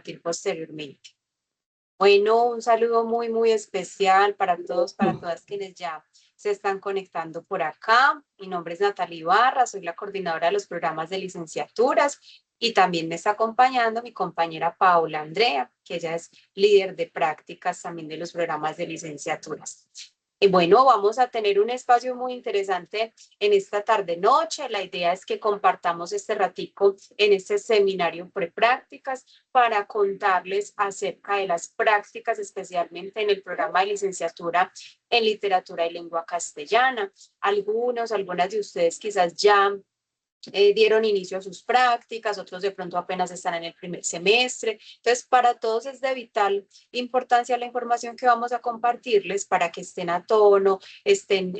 compartir posteriormente. Bueno, un saludo muy, muy especial para todos, para todas quienes ya se están conectando por acá. Mi nombre es Natalia Ibarra, soy la coordinadora de los programas de licenciaturas y también me está acompañando mi compañera Paula Andrea, que ella es líder de prácticas también de los programas de licenciaturas. Y bueno, vamos a tener un espacio muy interesante en esta tarde-noche. La idea es que compartamos este ratico en este seminario preprácticas para contarles acerca de las prácticas, especialmente en el programa de licenciatura en literatura y lengua castellana. Algunas de ustedes quizás ya dieron inicio a sus prácticas, otros de pronto apenas están en el primer semestre. Entonces, para todos es de vital importancia la información que vamos a compartirles para que estén a tono, estén,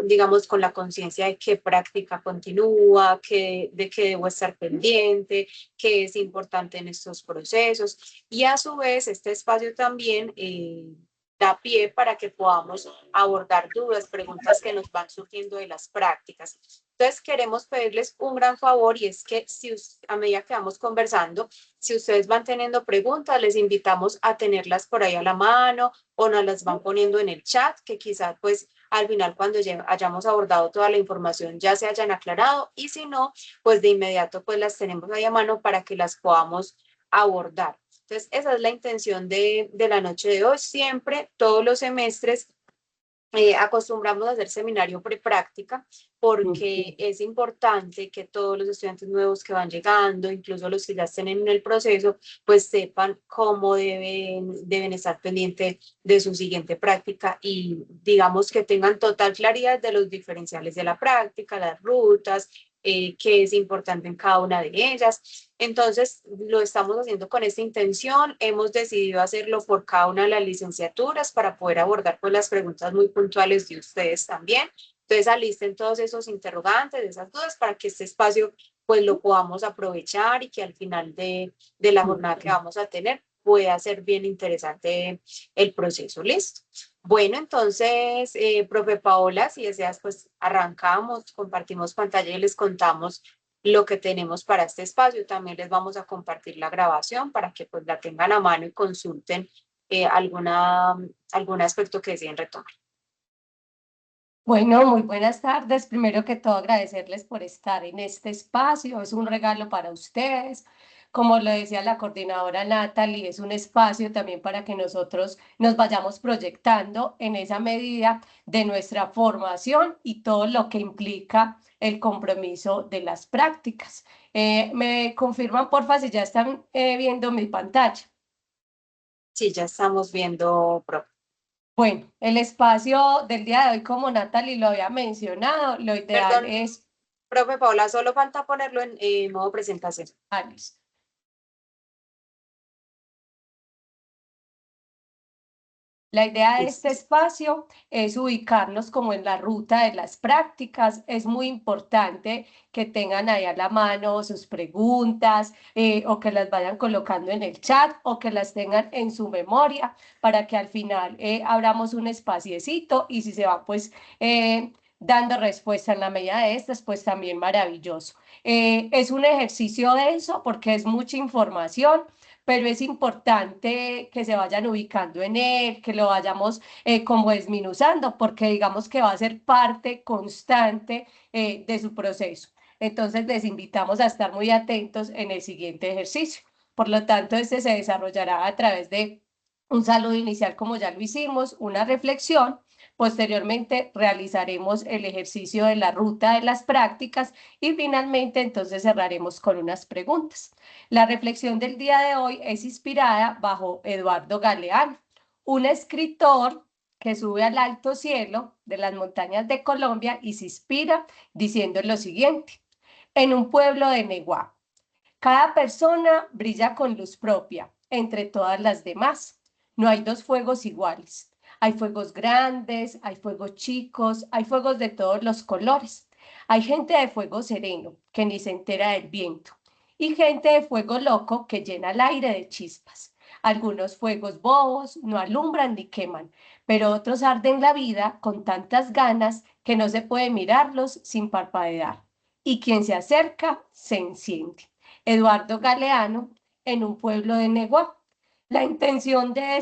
digamos, con la conciencia de qué práctica continúa, de qué debo estar pendiente, qué es importante en estos procesos. Y a su vez, este espacio también da pie para que podamos abordar dudas, preguntas que nos van surgiendo de las prácticas. Entonces queremos pedirles un gran favor y es que a medida que vamos conversando, si ustedes van teniendo preguntas, les invitamos a tenerlas por ahí a la mano o nos las van poniendo en el chat, que quizás pues al final cuando hayamos abordado toda la información ya se hayan aclarado y si no, pues de inmediato pues las tenemos ahí a mano para que las podamos abordar. Entonces esa es la intención de la noche de hoy. Siempre, todos los semestres, acostumbramos a hacer seminario prepráctica porque es importante que todos los estudiantes nuevos que van llegando, incluso los que ya estén en el proceso, pues sepan cómo deben estar pendientes de su siguiente práctica y digamos que tengan total claridad de los diferenciales de la práctica, las rutas, qué es importante en cada una de ellas. Entonces, lo estamos haciendo con esta intención. Hemos decidido hacerlo por cada una de las licenciaturas para poder abordar pues, las preguntas muy puntuales de ustedes también. Entonces, alisten todos esos interrogantes, esas dudas, para que este espacio pues lo podamos aprovechar y que al final de la jornada que vamos a tener pueda ser bien interesante el proceso. ¿Listo? Bueno, entonces, profe Paola, si deseas, pues arrancamos, compartimos pantalla y les contamos lo que tenemos para este espacio. También les vamos a compartir la grabación para que pues la tengan a mano y consulten algún aspecto que deseen retomar. Bueno, muy buenas tardes. Primero que todo, agradecerles por estar en este espacio. Es un regalo para ustedes. Como lo decía la coordinadora Natalie, es un espacio también para que nosotros nos vayamos proyectando en esa medida de nuestra formación y todo lo que implica el compromiso de las prácticas. ¿Me confirman, porfa, si ya están viendo mi pantalla? Sí, ya estamos viendo, profe. Bueno, el espacio del día de hoy, como Natalie lo había mencionado, lo ideal Perdón, es... profe Paola, solo falta ponerlo en modo presentación. Ah, listo. La idea de este espacio es ubicarnos como en la ruta de las prácticas. Es muy importante que tengan ahí a la mano sus preguntas o que las vayan colocando en el chat o que las tengan en su memoria para que al final abramos un espaciecito y si se va pues dando respuesta en la medida de estas, pues también maravilloso. Es un ejercicio denso porque es mucha información, pero es importante que se vayan ubicando en él, que lo vayamos como desminuzando, porque digamos que va a ser parte constante de su proceso. Entonces les invitamos a estar muy atentos en el siguiente ejercicio. Por lo tanto, este se desarrollará a través de un saludo inicial, como ya lo hicimos, una reflexión. Posteriormente realizaremos el ejercicio de la ruta de las prácticas y finalmente entonces cerraremos con unas preguntas. La reflexión del día de hoy es inspirada bajo Eduardo Galeano, un escritor que sube al alto cielo de las montañas de Colombia y se inspira diciendo lo siguiente: en un pueblo de Neguá, cada persona brilla con luz propia entre todas las demás. No hay dos fuegos iguales. Hay fuegos grandes, hay fuegos chicos, hay fuegos de todos los colores. Hay gente de fuego sereno que ni se entera del viento y gente de fuego loco que llena el aire de chispas. Algunos fuegos bobos no alumbran ni queman, pero otros arden la vida con tantas ganas que no se puede mirarlos sin parpadear. Y quien se acerca se enciende. Eduardo Galeano en un pueblo de Neguá. La intención de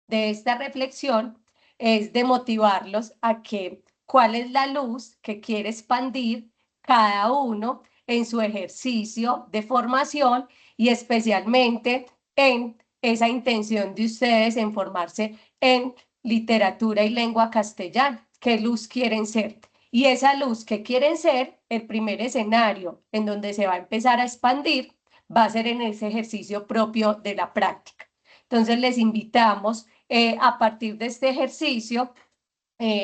esta reflexión es de motivarlos a que cuál es la luz que quiere expandir cada uno en su ejercicio de formación y especialmente en esa intención de ustedes en formarse en literatura y lengua castellana. ¿Qué luz quieren ser? Y esa luz que quieren ser, el primer escenario en donde se va a empezar a expandir va a ser en ese ejercicio propio de la práctica. Entonces les invitamos a partir de este ejercicio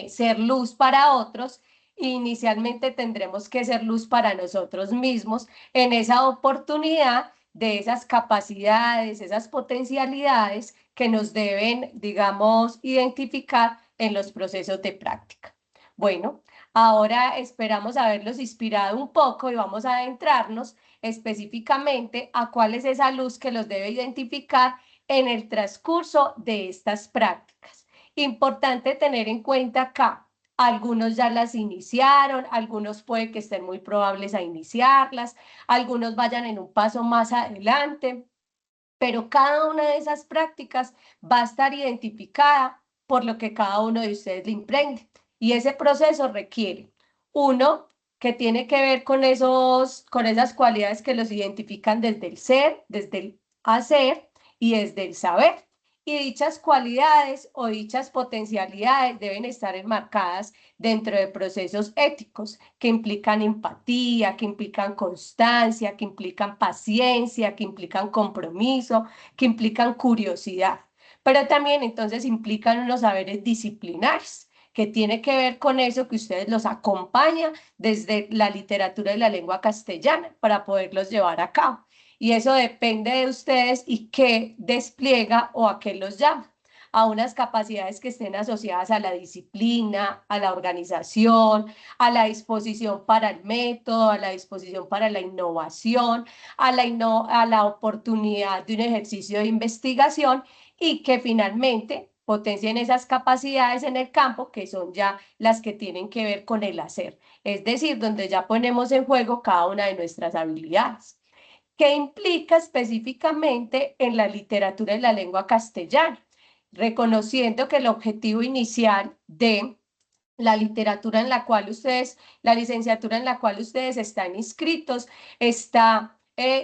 ser luz para otros. Inicialmente tendremos que ser luz para nosotros mismos en esa oportunidad de esas capacidades, esas potencialidades que nos deben, digamos, identificar en los procesos de práctica. Bueno, ahora esperamos haberlos inspirado un poco y vamos a adentrarnos específicamente a cuál es esa luz que los debe identificar en el transcurso de estas prácticas. Importante tener en cuenta acá, algunos ya las iniciaron, algunos puede que estén muy probables a iniciarlas, algunos vayan en un paso más adelante, pero cada una de esas prácticas va a estar identificada por lo que cada uno de ustedes le impregne. Y ese proceso requiere, uno, que tiene que ver con esas cualidades que los identifican desde el ser, desde el hacer y desde el saber. Y dichas cualidades o dichas potencialidades deben estar enmarcadas dentro de procesos éticos que implican empatía, que implican constancia, que implican paciencia, que implican compromiso, que implican curiosidad. Pero también entonces implican unos saberes disciplinarios que tiene que ver con eso que ustedes los acompañan desde la literatura y la lengua castellana para poderlos llevar a cabo. Y eso depende de ustedes y qué despliega o a qué los llama, a unas capacidades que estén asociadas a la disciplina, a la organización, a la disposición para el método, a la disposición para la innovación, a la oportunidad de un ejercicio de investigación y que finalmente potencien esas capacidades en el campo que son ya las que tienen que ver con el hacer, es decir, donde ya ponemos en juego cada una de nuestras habilidades. ¿Qué implica específicamente en la literatura y la lengua castellana? Reconociendo que el objetivo inicial de la literatura en la cual ustedes, la licenciatura en la cual ustedes están inscritos, está,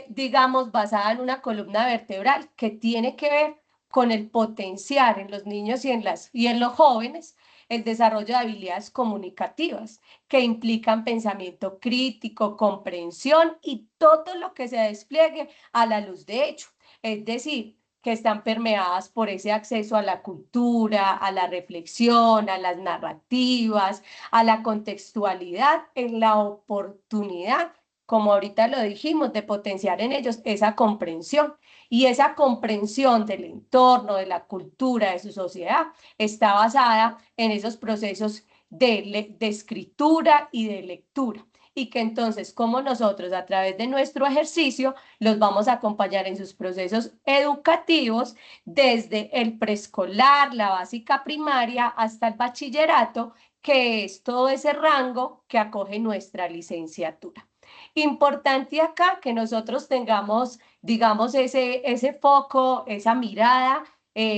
digamos, basada en una columna vertebral que tiene que ver con el potenciar en los niños y en los jóvenes el desarrollo de habilidades comunicativas que implican pensamiento crítico, comprensión y todo lo que se despliegue a la luz de hecho. Es decir, que están permeadas por ese acceso a la cultura, a la reflexión, a las narrativas, a la contextualidad, en la oportunidad, como ahorita lo dijimos, de potenciar en ellos esa comprensión. Y esa comprensión del entorno, de la cultura, de su sociedad, está basada en esos procesos de escritura y de lectura. Y que entonces, como nosotros a través de nuestro ejercicio, los vamos a acompañar en sus procesos educativos desde el preescolar, la básica primaria, hasta el bachillerato, que es todo ese rango que acoge nuestra licenciatura. Importante acá que nosotros tengamos, digamos, ese foco, esa mirada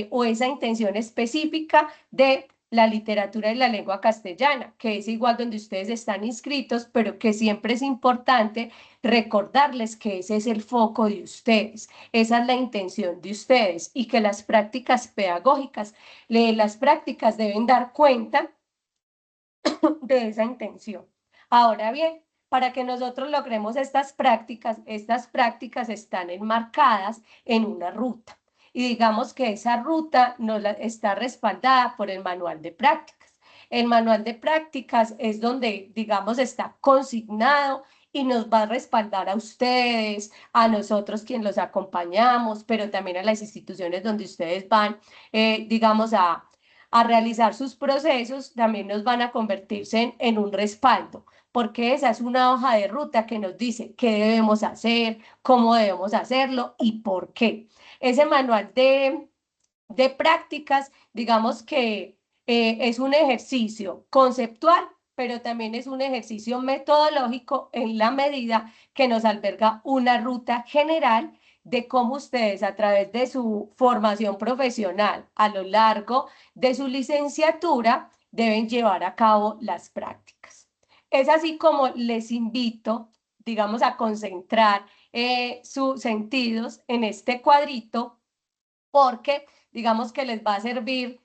o esa intención específica de la literatura y la lengua castellana, que es igual donde ustedes están inscritos, pero que siempre es importante recordarles que ese es el foco de ustedes, esa es la intención de ustedes y que las prácticas pedagógicas, las prácticas deben dar cuenta de esa intención. Ahora bien, para que nosotros logremos estas prácticas están enmarcadas en una ruta. Y digamos que esa ruta está respaldada por el manual de prácticas. El manual de prácticas es donde, digamos, está consignado y nos va a respaldar a ustedes, a nosotros quienes los acompañamos, pero también a las instituciones donde ustedes van, digamos, a realizar sus procesos, también nos van a convertirse en un respaldo, porque esa es una hoja de ruta que nos dice qué debemos hacer, cómo debemos hacerlo y por qué. Ese manual de prácticas, digamos que es un ejercicio conceptual, pero también es un ejercicio metodológico en la medida que nos alberga una ruta general de cómo ustedes a través de su formación profesional a lo largo de su licenciatura deben llevar a cabo las prácticas. Es así como les invito, digamos, a concentrar sus sentidos en este cuadrito porque digamos que les va a servir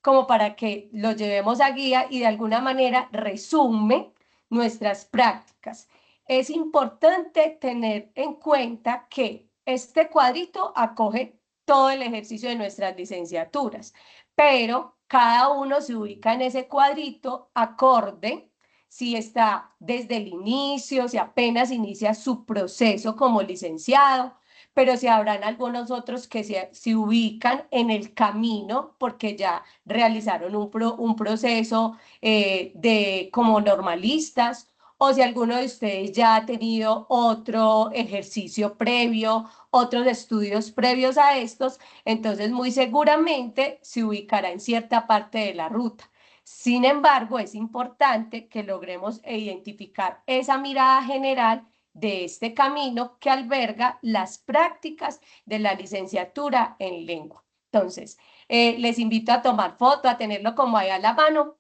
como para que lo llevemos a guía y de alguna manera resume nuestras prácticas. Es importante tener en cuenta que este cuadrito acoge todo el ejercicio de nuestras licenciaturas, pero cada uno se ubica en ese cuadrito acorde si está desde el inicio, si apenas inicia su proceso como licenciado, pero si habrán algunos otros que se ubican en el camino porque ya realizaron un proceso como normalistas, o si alguno de ustedes ya ha tenido otro ejercicio previo, otros estudios previos a estos, entonces muy seguramente se ubicará en cierta parte de la ruta. Sin embargo, es importante que logremos identificar esa mirada general de este camino que alberga las prácticas de la licenciatura en lengua. Entonces, les invito a tomar foto, a tenerlo como ahí a la mano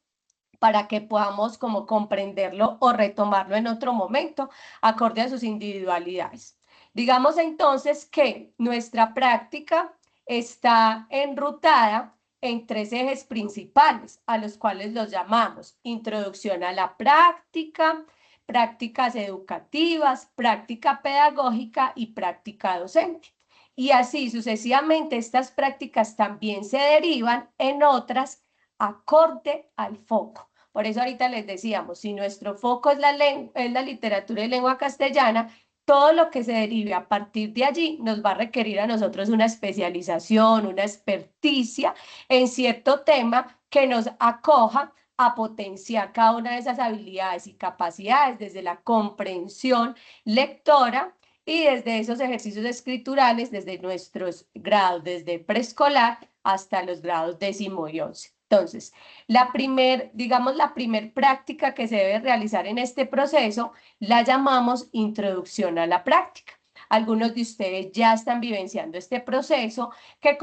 para que podamos como comprenderlo o retomarlo en otro momento, acorde a sus individualidades. Digamos entonces que nuestra práctica está enrutada en tres ejes principales, a los cuales los llamamos introducción a la práctica, prácticas educativas, práctica pedagógica y práctica docente. Y así sucesivamente estas prácticas también se derivan en otras acorde al foco. Por eso ahorita les decíamos, si nuestro foco es la literatura y lengua castellana, todo lo que se derive a partir de allí nos va a requerir a nosotros una especialización, una experticia en cierto tema que nos acoja a potenciar cada una de esas habilidades y capacidades desde la comprensión lectora y desde esos ejercicios escriturales, desde nuestros grados, desde preescolar hasta los grados 10º y 11. Entonces, digamos, la primer práctica que se debe realizar en este proceso la llamamos introducción a la práctica. Algunos de ustedes ya están vivenciando este proceso que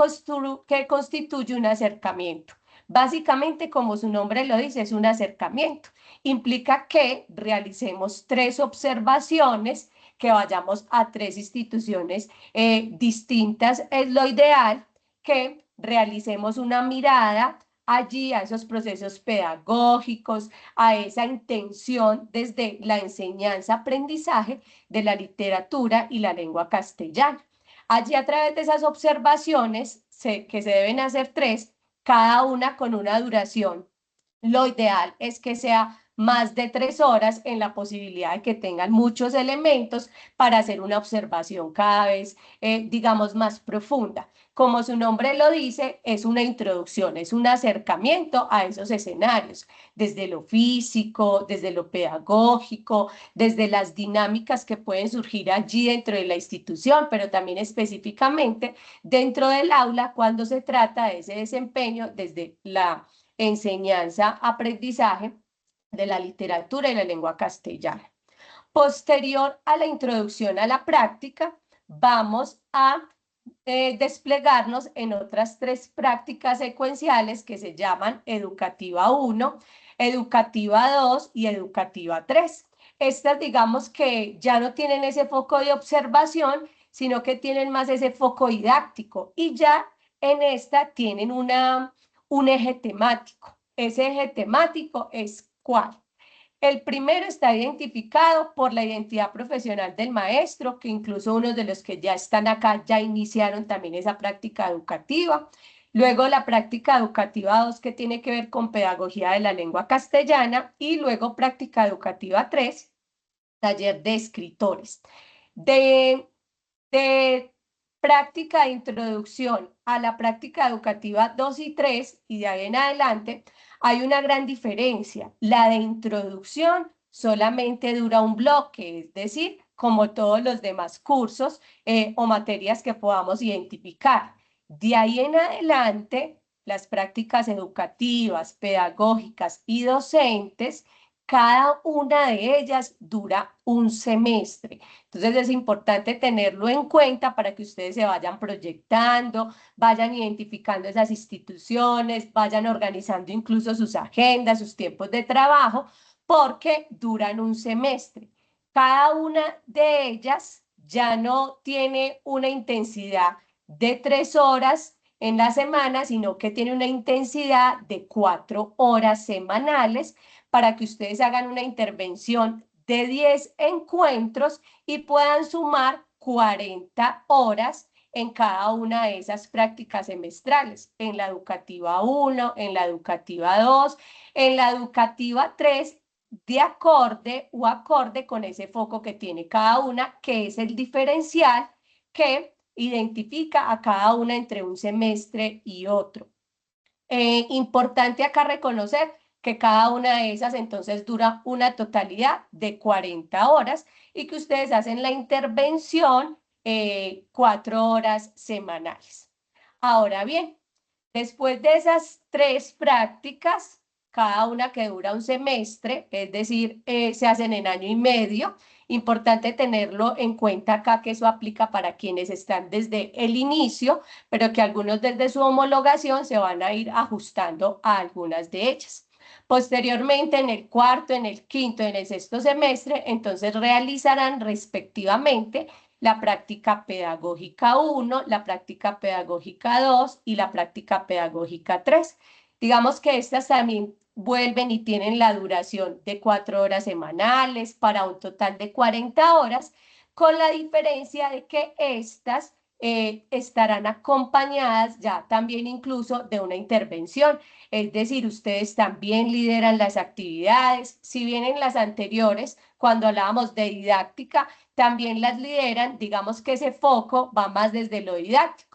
constituye un acercamiento. Básicamente, como su nombre lo dice, es un acercamiento. Implica que realicemos tres observaciones, que vayamos a tres instituciones distintas. Es lo ideal que realicemos una mirada allí a esos procesos pedagógicos, a esa intención desde la enseñanza-aprendizaje de la literatura y la lengua castellana. Allí a través de esas observaciones, que se deben hacer tres, cada una con una duración. Lo ideal es que sea más de 3 horas en la posibilidad de que tengan muchos elementos para hacer una observación cada vez, digamos, más profunda. Como su nombre lo dice, es una introducción, es un acercamiento a esos escenarios, desde lo físico, desde lo pedagógico, desde las dinámicas que pueden surgir allí dentro de la institución, pero también específicamente dentro del aula cuando se trata de ese desempeño desde la enseñanza, aprendizaje de la literatura y la lengua castellana. Posterior a la introducción a la práctica, vamos a desplegarnos en otras tres prácticas secuenciales que se llaman Educativa 1, Educativa 2 y Educativa 3. Estas, digamos que ya no tienen ese foco de observación, sino que tienen más ese foco didáctico y ya en esta tienen un eje temático. Ese eje temático es ¿cuál? El primero está identificado por la identidad profesional del maestro, que incluso unos de los que ya están acá ya iniciaron también esa práctica educativa. Luego la práctica educativa 2, que tiene que ver con pedagogía de la lengua castellana. Y luego práctica educativa 3, taller de escritores. De práctica de introducción a la práctica educativa 2 y 3, y de ahí en adelante, hay una gran diferencia. La de introducción solamente dura un bloque, es decir, como todos los demás cursos o materias que podamos identificar. De ahí en adelante, las prácticas educativas, pedagógicas y docentes cada una de ellas dura un semestre. Entonces es importante tenerlo en cuenta para que ustedes se vayan proyectando, vayan identificando esas instituciones, vayan organizando incluso sus agendas, sus tiempos de trabajo, porque duran un semestre. Cada una de ellas ya no tiene una intensidad de 3 horas en la semana, sino que tiene una intensidad de 4 horas semanales para que ustedes hagan una intervención de 10 encuentros y puedan sumar 40 horas en cada una de esas prácticas semestrales, en la educativa 1, en la educativa 2, en la educativa 3, de acorde con ese foco que tiene cada una, que es el diferencial que identifica a cada una entre un semestre y otro. Importante acá reconocer que cada una de esas entonces dura una totalidad de 40 horas y que ustedes hacen la intervención 4 horas semanales. Ahora bien, después de esas 3 prácticas, cada una que dura un semestre, es decir, se hacen en año y medio. Importante tenerlo en cuenta acá que eso aplica para quienes están desde el inicio, pero que algunos desde su homologación se van a ir ajustando a algunas de ellas. Posteriormente, en el cuarto, en el quinto, en el sexto semestre, entonces realizarán respectivamente la práctica pedagógica 1, la práctica pedagógica 2 y la práctica pedagógica 3. Digamos que estas también vuelven y tienen la duración de 4 horas semanales para un total de 40 horas, con la diferencia de que estas estarán acompañadas ya también incluso de una intervención, es decir, ustedes también lideran las actividades, si bien en las anteriores, cuando hablábamos de didáctica, también las lideran, digamos que ese foco va más desde lo didáctico.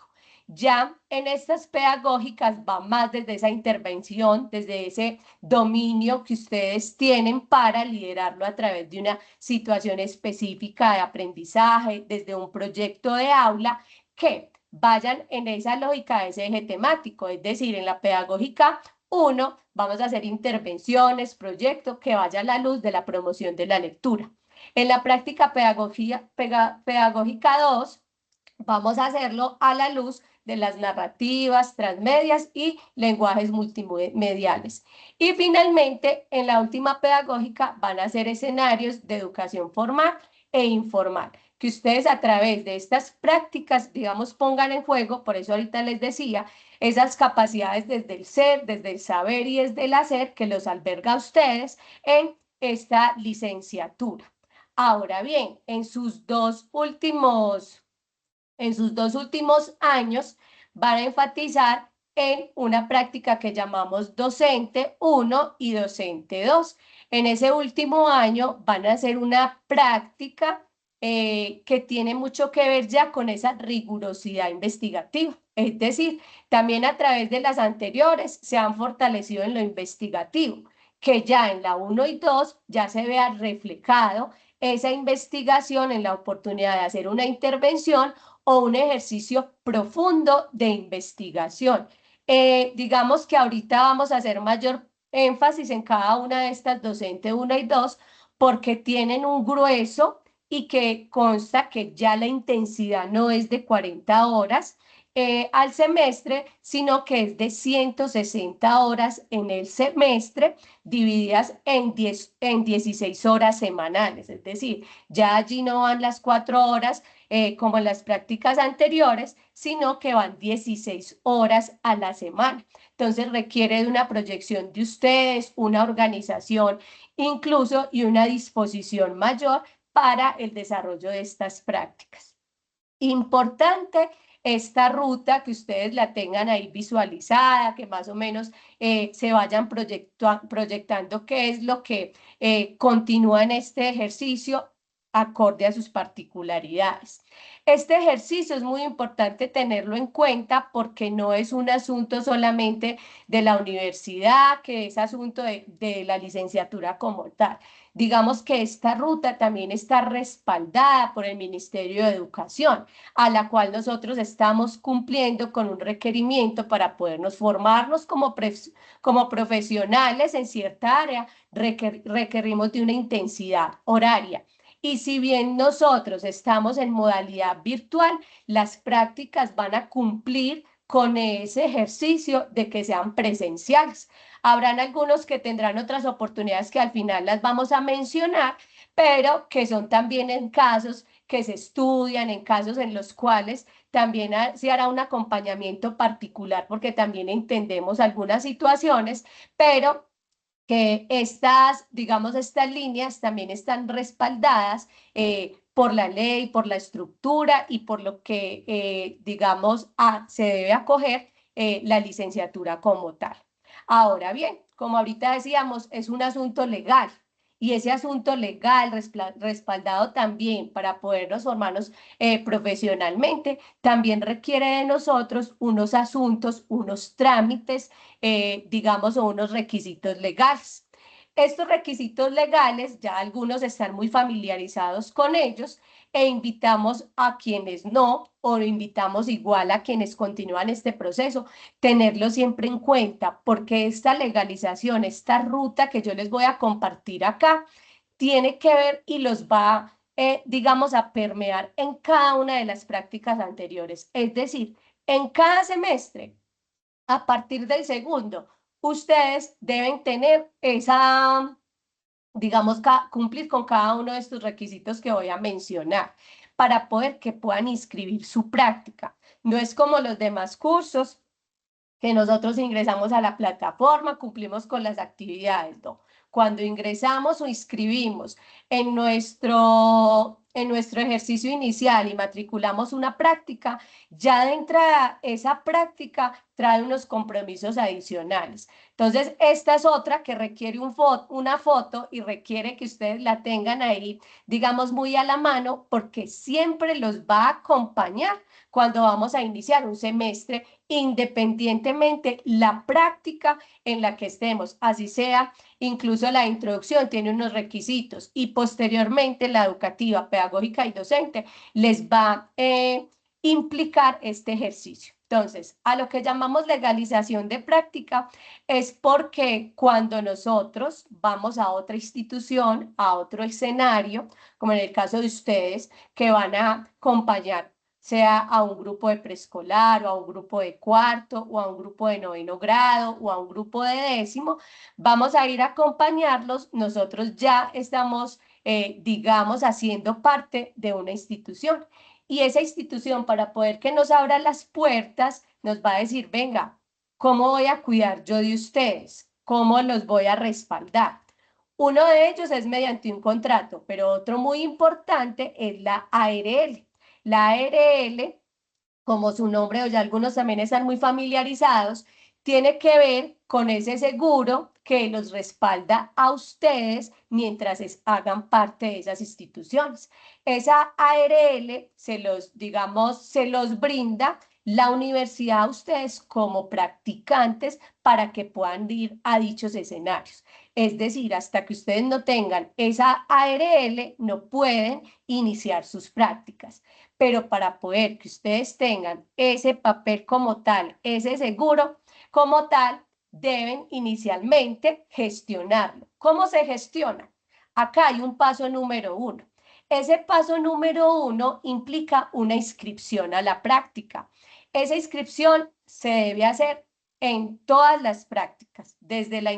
Ya en estas pedagógicas va más desde esa intervención, desde ese dominio que ustedes tienen para liderarlo a través de una situación específica de aprendizaje, desde un proyecto de aula, que vayan en esa lógica de ese eje temático, es decir, en la pedagógica 1 vamos a hacer intervenciones, proyectos que vaya a la luz de la promoción de la lectura. En la práctica pedagógica 2 vamos a hacerlo a la luz de las narrativas, transmedias y lenguajes multimediales. Y finalmente, en la última pedagógica van a ser escenarios de educación formal e informal, que ustedes a través de estas prácticas, digamos, pongan en juego, por eso ahorita les decía, esas capacidades desde el ser, desde el saber y desde el hacer que los alberga a ustedes en esta licenciatura. Ahora bien, en sus dos últimos años van a enfatizar en una práctica que llamamos docente 1 y docente 2. En ese último año van a hacer una práctica que tiene mucho que ver ya con esa rigurosidad investigativa. Es decir, también a través de las anteriores se han fortalecido en lo investigativo, que ya en la 1 y 2 ya se vea reflejado esa investigación en la oportunidad de hacer una intervención o un ejercicio profundo de investigación. Digamos que ahorita vamos a hacer mayor énfasis en cada una de estas docente 1 y 2 porque tienen un grueso y que consta que ya la intensidad no es de 40 horas al semestre, sino que es de 160 horas en el semestre, divididas en 16 horas semanales. Es decir, ya allí no van las 4 horas como en las prácticas anteriores, sino que van 16 horas a la semana. Entonces requiere de una proyección de ustedes, una organización incluso y una disposición mayor para el desarrollo de estas prácticas. Importante esta ruta, que ustedes la tengan ahí visualizada, que más o menos se vayan proyectando qué es lo que continúa en este ejercicio acorde a sus particularidades. Este ejercicio es muy importante tenerlo en cuenta porque no es un asunto solamente de la universidad, que es asunto de la licenciatura como tal, Digamos que esta ruta también está respaldada por el Ministerio de Educación, a la cual nosotros estamos cumpliendo con un requerimiento para podernos formarnos como profesionales en cierta área, requerimos de una intensidad horaria. Y si bien nosotros estamos en modalidad virtual, las prácticas van a cumplir con ese ejercicio de que sean presenciales. Habrán algunos que tendrán otras oportunidades que al final las vamos a mencionar, pero que son también en casos que se estudian, en casos en los cuales también se hará un acompañamiento particular, porque también entendemos algunas situaciones, pero que estas, digamos, estas líneas también están respaldadas por la ley, por la estructura y por lo que, digamos, se debe acoger la licenciatura como tal. Ahora bien, como ahorita decíamos, es un asunto legal. Y ese asunto legal respaldado también para podernos formarnos profesionalmente, también requiere de nosotros unos asuntos, unos trámites digamos, o unos requisitos legales. Estos requisitos legales, ya algunos están muy familiarizados con ellos e invitamos a quienes no, o invitamos igual a quienes continúan este proceso, tenerlo siempre en cuenta, porque esta legalización, esta ruta que yo les voy a compartir acá, tiene que ver y los va, digamos, a permear en cada una de las prácticas anteriores. Es decir, en cada semestre a partir del segundo, ustedes deben tener esa, digamos, cumplir con cada uno de estos requisitos que voy a mencionar para poder que puedan inscribir su práctica. No es como los demás cursos que nosotros ingresamos a la plataforma, cumplimos con las actividades, ¿no? Cuando ingresamos o inscribimos en nuestro ejercicio inicial y matriculamos una práctica, ya de entrada esa práctica trae unos compromisos adicionales. Entonces, esta es otra que requiere una foto y requiere que ustedes la tengan ahí, digamos, muy a la mano, porque siempre los va a acompañar cuando vamos a iniciar un semestre, independientemente la práctica en la que estemos, así sea, incluso la introducción tiene unos requisitos y posteriormente la educativa, pedagógica y docente les va a implicar este ejercicio. Entonces, a lo que llamamos legalización de práctica es porque cuando nosotros vamos a otra institución, a otro escenario, como en el caso de ustedes, que van a acompañar sea a un grupo de preescolar o a un grupo de cuarto o a un grupo de noveno grado o a un grupo de décimo, vamos a ir a acompañarlos. Nosotros ya estamos, digamos, haciendo parte de una institución y esa institución para poder que nos abra las puertas nos va a decir, venga, ¿cómo voy a cuidar yo de ustedes? ¿Cómo los voy a respaldar? Uno de ellos es mediante un contrato, pero otro muy importante es la ARL. La ARL, como su nombre, o ya algunos también están muy familiarizados, tiene que ver con ese seguro que los respalda a ustedes mientras hagan parte de esas instituciones. Esa ARL se los, digamos, se los brinda la universidad a ustedes como practicantes para que puedan ir a dichos escenarios. Es decir, hasta que ustedes no tengan esa ARL, no pueden iniciar sus prácticas. Pero para poder que ustedes tengan ese papel como tal, ese seguro como tal, deben inicialmente gestionarlo. ¿Cómo se gestiona? Acá hay un paso número uno. Ese paso número uno implica una inscripción a la práctica. Esa inscripción se debe hacer en todas las prácticas, desde la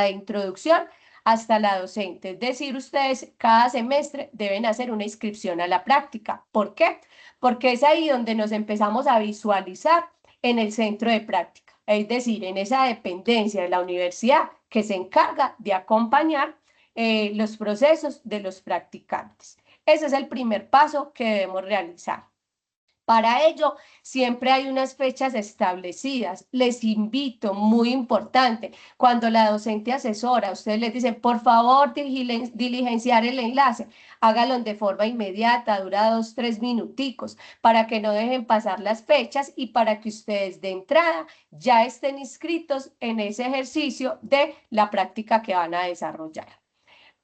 introducción hasta la docente. Es decir, ustedes cada semestre deben hacer una inscripción a la práctica. ¿Por qué? Porque es ahí donde nos empezamos a visualizar en el centro de práctica, es decir, en esa dependencia de la universidad que se encarga de acompañar los procesos de los practicantes. Ese es el primer paso que debemos realizar. Para ello, siempre hay unas fechas establecidas. Les invito, muy importante, cuando la docente asesora, ustedes les dicen, por favor, diligenciar el enlace, hágalo de forma inmediata, dura 2, 3 minuticos, para que no dejen pasar las fechas y para que ustedes de entrada ya estén inscritos en ese ejercicio de la práctica que van a desarrollar.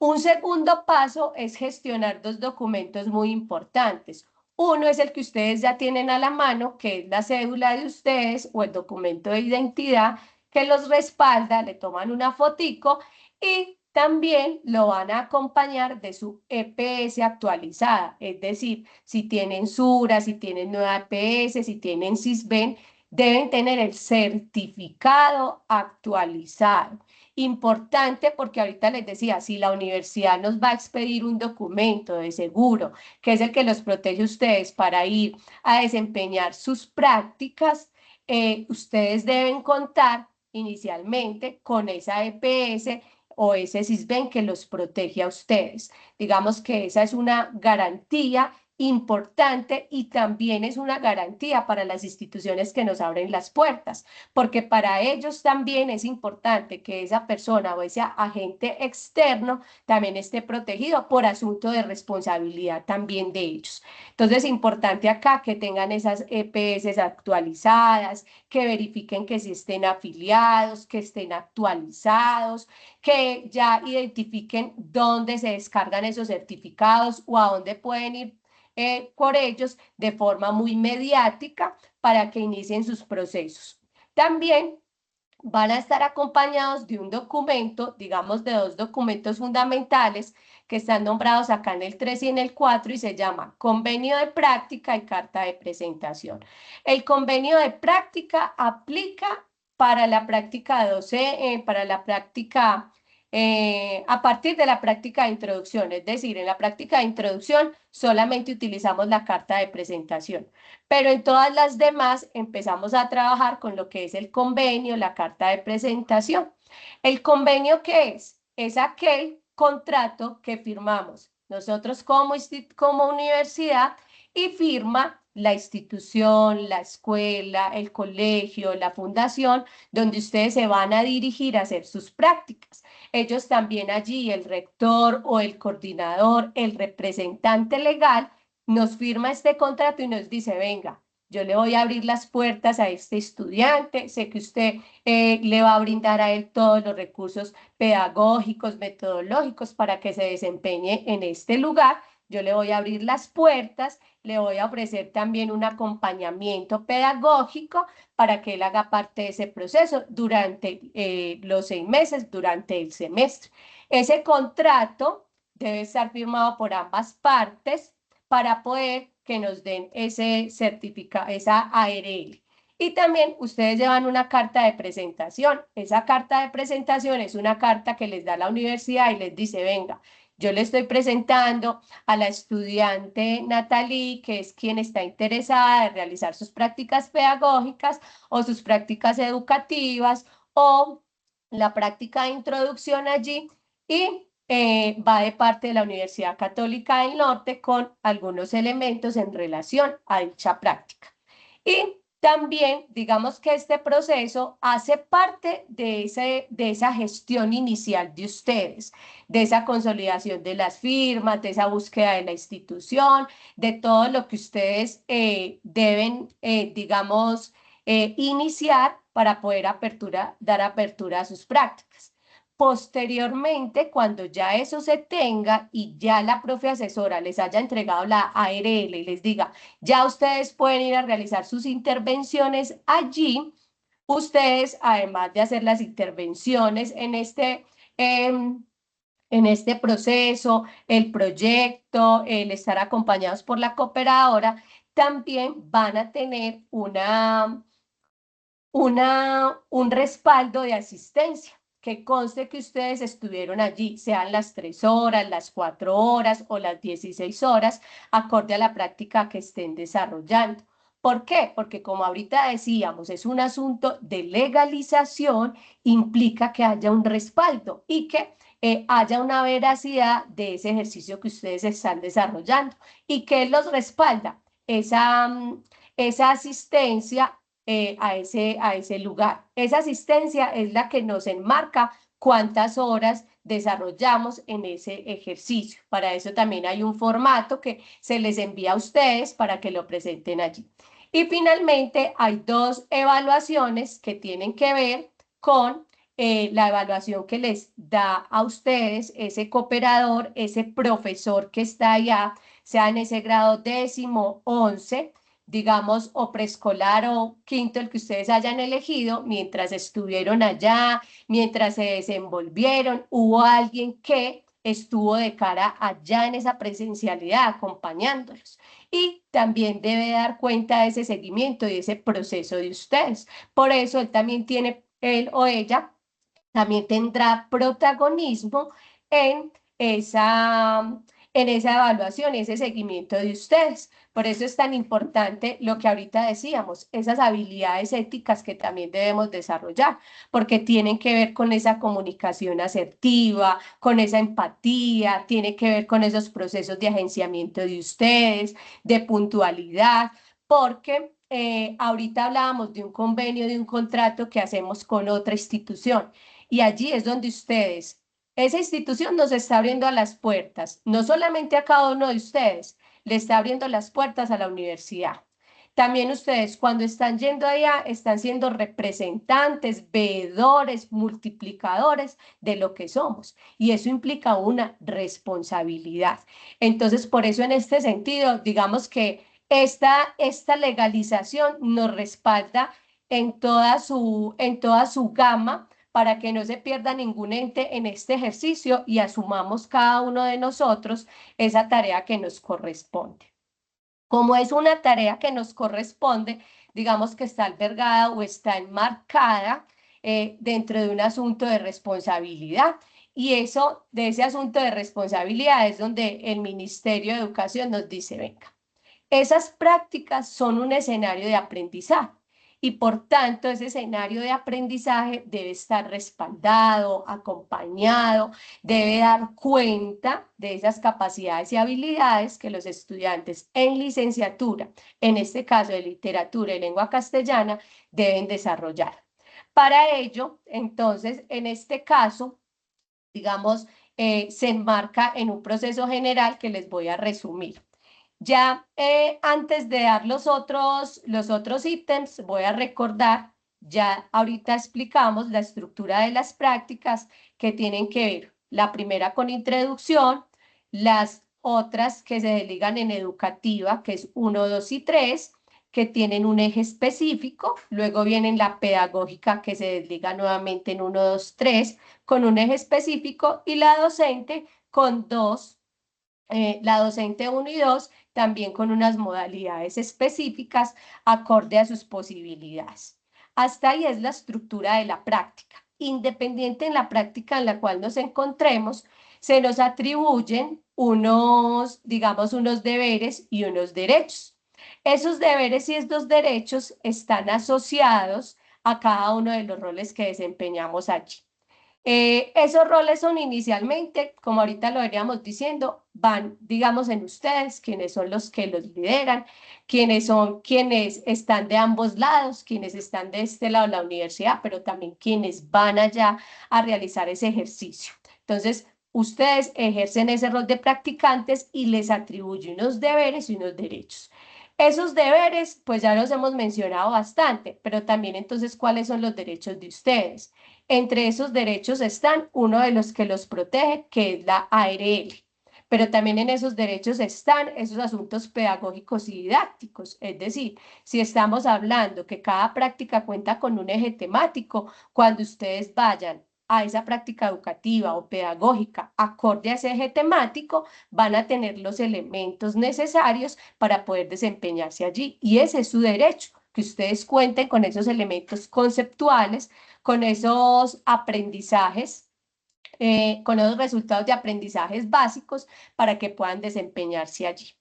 Un segundo paso es gestionar 2 documentos muy importantes. Uno es el que ustedes ya tienen a la mano, que es la cédula de ustedes o el documento de identidad que los respalda, le toman una fotico y también lo van a acompañar de su EPS actualizada, es decir, si tienen SURA, si tienen nueva EPS, si tienen SISBEN, deben tener el certificado actualizado. Importante porque ahorita les decía, si la universidad nos va a expedir un documento de seguro, que es el que los protege a ustedes para ir a desempeñar sus prácticas, ustedes deben contar inicialmente con esa EPS o ese SISBEN que los protege a ustedes. Digamos que esa es una garantía importante y también es una garantía para las instituciones que nos abren las puertas, porque para ellos también es importante que esa persona o ese agente externo también esté protegido por asunto de responsabilidad también de ellos. Entonces, es importante acá que tengan esas EPS actualizadas, que verifiquen que sí estén afiliados, que estén actualizados, que ya identifiquen dónde se descargan esos certificados o a dónde pueden ir por ellos de forma muy mediática para que inicien sus procesos. También van a estar acompañados de un documento, digamos de 2 documentos fundamentales que están nombrados acá en el 3 y en el 4 y se llama convenio de práctica y carta de presentación. El convenio de práctica aplica para la práctica 12, para la práctica a partir de la práctica de introducción, es decir, en la práctica de introducción solamente utilizamos la carta de presentación, pero en todas las demás empezamos a trabajar con lo que es el convenio, la carta de presentación. ¿El convenio qué es? Es aquel contrato que firmamos nosotros como universidad y firma la institución, la escuela, el colegio, la fundación, donde ustedes se van a dirigir a hacer sus prácticas. Ellos también allí, el rector o el coordinador, el representante legal, nos firma este contrato y nos dice, venga, yo le voy a abrir las puertas a este estudiante, sé que usted le va a brindar a él todos los recursos pedagógicos, metodológicos para que se desempeñe en este lugar. Yo le voy a abrir las puertas, le voy a ofrecer también un acompañamiento pedagógico para que él haga parte de ese proceso durante los 6 meses, durante el semestre. Ese contrato debe estar firmado por ambas partes para poder que nos den ese certificado, esa ARL. Y también ustedes llevan una carta de presentación. Esa carta de presentación es una carta que les da la universidad y les dice, venga, yo le estoy presentando a la estudiante Natalie, que es quien está interesada en realizar sus prácticas pedagógicas o sus prácticas educativas o la práctica de introducción allí y va de parte de la Universidad Católica del Norte con algunos elementos en relación a dicha práctica. Y también, digamos que este proceso hace parte de esa gestión inicial de ustedes, de esa consolidación de las firmas, de esa búsqueda de la institución, de todo lo que ustedes deben, digamos, iniciar para poder dar apertura a sus prácticas. Posteriormente, cuando ya eso se tenga y ya la profe asesora les haya entregado la ARL y les diga, ya ustedes pueden ir a realizar sus intervenciones allí, ustedes, además de hacer las intervenciones en este proceso, el proyecto, el estar acompañados por la cooperadora, también van a tener un respaldo de asistencia, que conste que ustedes estuvieron allí, sean las 3 horas, las 4 horas o las 16 horas, acorde a la práctica que estén desarrollando. ¿Por qué? Porque como ahorita decíamos, es un asunto de legalización, implica que haya un respaldo y que haya una veracidad de ese ejercicio que ustedes están desarrollando. ¿Y qué los respalda? esa asistencia a ese lugar. Esa asistencia es la que nos enmarca cuántas horas desarrollamos en ese ejercicio. Para eso también hay un formato que se les envía a ustedes para que lo presenten allí. Y finalmente hay dos evaluaciones que tienen que ver con la evaluación que les da a ustedes ese cooperador, ese profesor que está allá, sea en ese grado 10º, 11, digamos, o preescolar o quinto, el que ustedes hayan elegido, mientras estuvieron allá, mientras se desenvolvieron, hubo alguien que estuvo de cara allá en esa presencialidad acompañándolos. Y también debe dar cuenta de ese seguimiento y ese proceso de ustedes. Por eso él también tiene, él o ella, también tendrá protagonismo en esa, en esa evaluación y ese seguimiento de ustedes. Por eso es tan importante lo que ahorita decíamos, esas habilidades éticas que también debemos desarrollar, porque tienen que ver con esa comunicación asertiva, con esa empatía, tiene que ver con esos procesos de agenciamiento de ustedes, de puntualidad, porque ahorita hablábamos de un convenio, de un contrato que hacemos con otra institución. Y allí es donde ustedes, esa institución nos está abriendo las puertas, no solamente a cada uno de ustedes, le está abriendo las puertas a la universidad. También ustedes cuando están yendo allá están siendo representantes, veedores, multiplicadores de lo que somos. Y eso implica una responsabilidad. Entonces, por eso en este sentido, digamos que esta legalización nos respalda en toda su gama para que no se pierda ningún ente en este ejercicio y asumamos cada uno de nosotros esa tarea que nos corresponde. Como es una tarea que nos corresponde, digamos que está albergada o está enmarcada dentro de un asunto de responsabilidad. Y eso, de ese asunto de responsabilidad es donde el Ministerio de Educación nos dice, venga, esas prácticas son un escenario de aprendizaje y por tanto ese escenario de aprendizaje debe estar respaldado, acompañado, debe dar cuenta de esas capacidades y habilidades que los estudiantes en licenciatura, en este caso de literatura y lengua castellana, deben desarrollar. Para ello, entonces, en este caso, digamos, se enmarca en un proceso general que les voy a resumir. Ya antes de dar los otros ítems, voy a recordar, ya ahorita explicamos la estructura de las prácticas que tienen que ver, la primera con introducción, las otras que se desligan en educativa, que es 1, 2 y 3, que tienen un eje específico, luego vienen la pedagógica que se desliga nuevamente en 1, 2, 3, con un eje específico, y la docente con la docente 1 y 2, también con unas modalidades específicas acorde a sus posibilidades. Hasta ahí es la estructura de la práctica. Independiente en la práctica en la cual nos encontremos, se nos atribuyen unos, digamos, unos deberes y unos derechos. Esos deberes y estos derechos están asociados a cada uno de los roles que desempeñamos allí. Esos roles son inicialmente, como ahorita lo veníamos diciendo, van, digamos, en ustedes, quienes son los que los lideran, quienes son quienes están de ambos lados, quienes están de este lado de la universidad, pero también quienes van allá a realizar ese ejercicio. Entonces, ustedes ejercen ese rol de practicantes y les atribuyen unos deberes y unos derechos. Esos deberes, pues ya los hemos mencionado bastante, pero también entonces, ¿cuáles son los derechos de ustedes? Entre esos derechos están uno de los que los protege, que es la ARL, pero también en esos derechos están esos asuntos pedagógicos y didácticos, es decir, si estamos hablando que cada práctica cuenta con un eje temático, cuando ustedes vayan a esa práctica educativa o pedagógica acorde a ese eje temático, van a tener los elementos necesarios para poder desempeñarse allí. Y ese es su derecho, que ustedes cuenten con esos elementos conceptuales, con esos aprendizajes, con esos resultados de aprendizajes básicos para que puedan desempeñarse allí.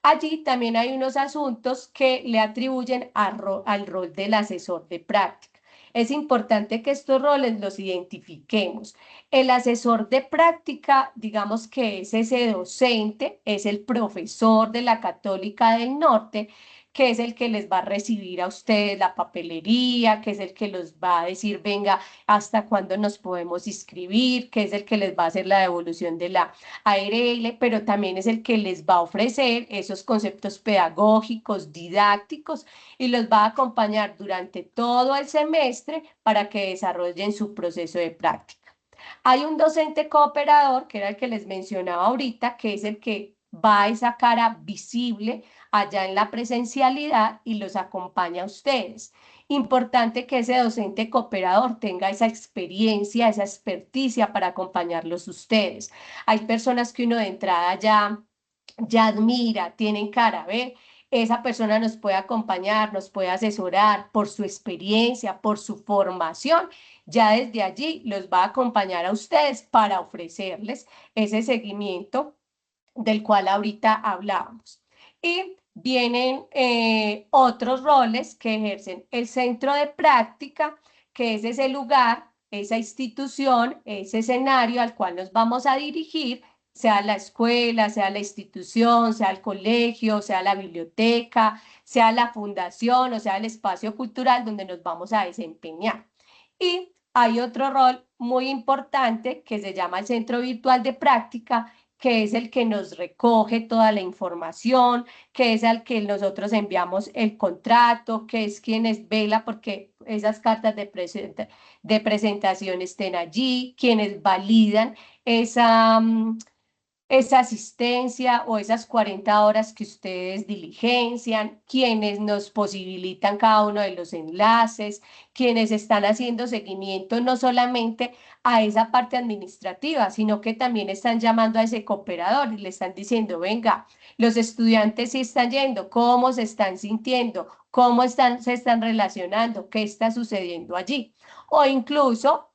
Allí también hay unos asuntos que le atribuyen al rol del asesor de práctica. Es importante que estos roles los identifiquemos. El asesor de práctica, digamos que es ese docente, es el profesor de la Católica del Norte, que es el que les va a recibir a ustedes la papelería, que es el que los va a decir, venga, hasta cuándo nos podemos inscribir, que es el que les va a hacer la devolución de la ARL, pero también es el que les va a ofrecer esos conceptos pedagógicos, didácticos, y los va a acompañar durante todo el semestre para que desarrollen su proceso de práctica. Hay un docente cooperador, que era el que les mencionaba ahorita, que es el que va a esa cara visible allá en la presencialidad y los acompaña a ustedes. Importante que ese docente cooperador tenga esa experiencia, esa experticia para acompañarlos ustedes. Hay personas que uno de entrada ya admira, tienen cara, ¿ve? Esa persona nos puede acompañar, nos puede asesorar por su experiencia, por su formación. Ya desde allí los va a acompañar a ustedes para ofrecerles ese seguimiento del cual ahorita hablábamos. Y vienen otros roles que ejercen el centro de práctica, que es ese lugar, esa institución, ese escenario al cual nos vamos a dirigir, sea la escuela, sea la institución, sea el colegio, sea la biblioteca, sea la fundación o sea el espacio cultural donde nos vamos a desempeñar. Y hay otro rol muy importante que se llama el centro virtual de práctica, que es el que nos recoge toda la información, que es al que nosotros enviamos el contrato, que es quienes vela porque esas cartas de presentación estén allí, quienes validan esa, esa asistencia o esas 40 horas que ustedes diligencian, quienes nos posibilitan cada uno de los enlaces, quienes están haciendo seguimiento no solamente a esa parte administrativa, sino que también están llamando a ese cooperador y le están diciendo, venga, los estudiantes sí están yendo, cómo se están sintiendo, cómo se están relacionando, qué está sucediendo allí. O incluso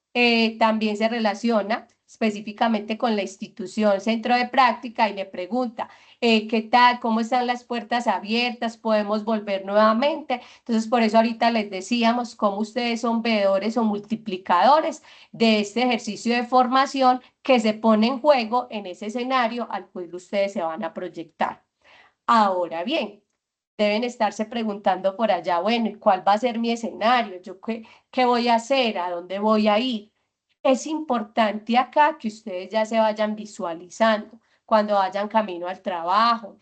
también se relaciona específicamente con la institución centro de práctica y le pregunta, ¿qué tal? ¿Cómo están las puertas abiertas? ¿Podemos volver nuevamente? Entonces, por eso ahorita les decíamos cómo ustedes son veedores o multiplicadores de este ejercicio de formación que se pone en juego en ese escenario al cual ustedes se van a proyectar. Ahora bien, deben estarse preguntando por allá, bueno, ¿y cuál va a ser mi escenario? ¿Yo qué voy a hacer? ¿A dónde voy a ir? Es importante acá que ustedes ya se vayan visualizando cuando vayan camino al trabajo,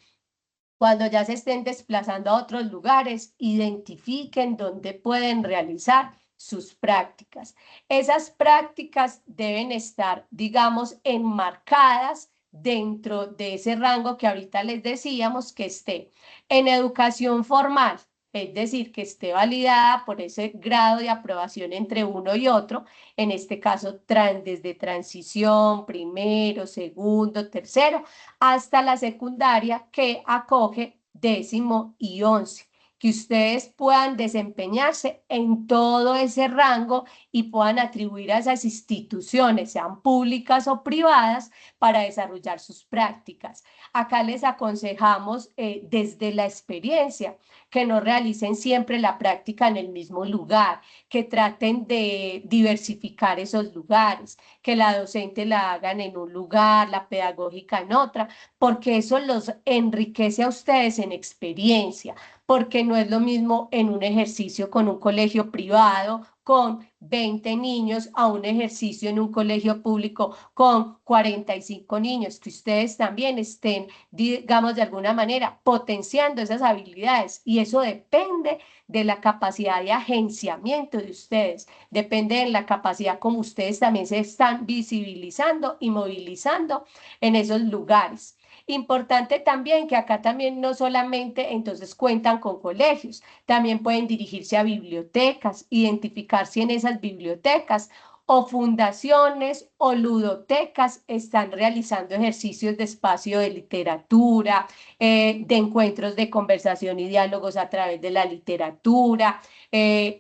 cuando ya se estén desplazando a otros lugares, identifiquen dónde pueden realizar sus prácticas. Esas prácticas deben estar, digamos, enmarcadas dentro de ese rango que ahorita les decíamos que esté en educación formal, es decir, que esté validada por ese grado de aprobación entre uno y otro, en este caso desde transición, primero, segundo, tercero, hasta la secundaria que acoge 10º y 11º, que ustedes puedan desempeñarse en todo ese rango y puedan atribuir a esas instituciones, sean públicas o privadas, para desarrollar sus prácticas. Acá les aconsejamos desde la experiencia que no realicen siempre la práctica en el mismo lugar, que traten de diversificar esos lugares, que la docente la hagan en un lugar, la pedagógica en otra, porque eso los enriquece a ustedes en experiencia, porque no es lo mismo en un ejercicio con un colegio privado con 20 niños a un ejercicio en un colegio público con 45 niños, que ustedes también estén, digamos, de alguna manera potenciando esas habilidades y eso depende de la capacidad de agenciamiento de ustedes, depende de la capacidad como ustedes también se están visibilizando y movilizando en esos lugares. Importante también que acá también no solamente entonces cuentan con colegios, también pueden dirigirse a bibliotecas, identificarse en esas bibliotecas o fundaciones o ludotecas están realizando ejercicios de espacio de literatura, de encuentros de conversación y diálogos a través de la literatura,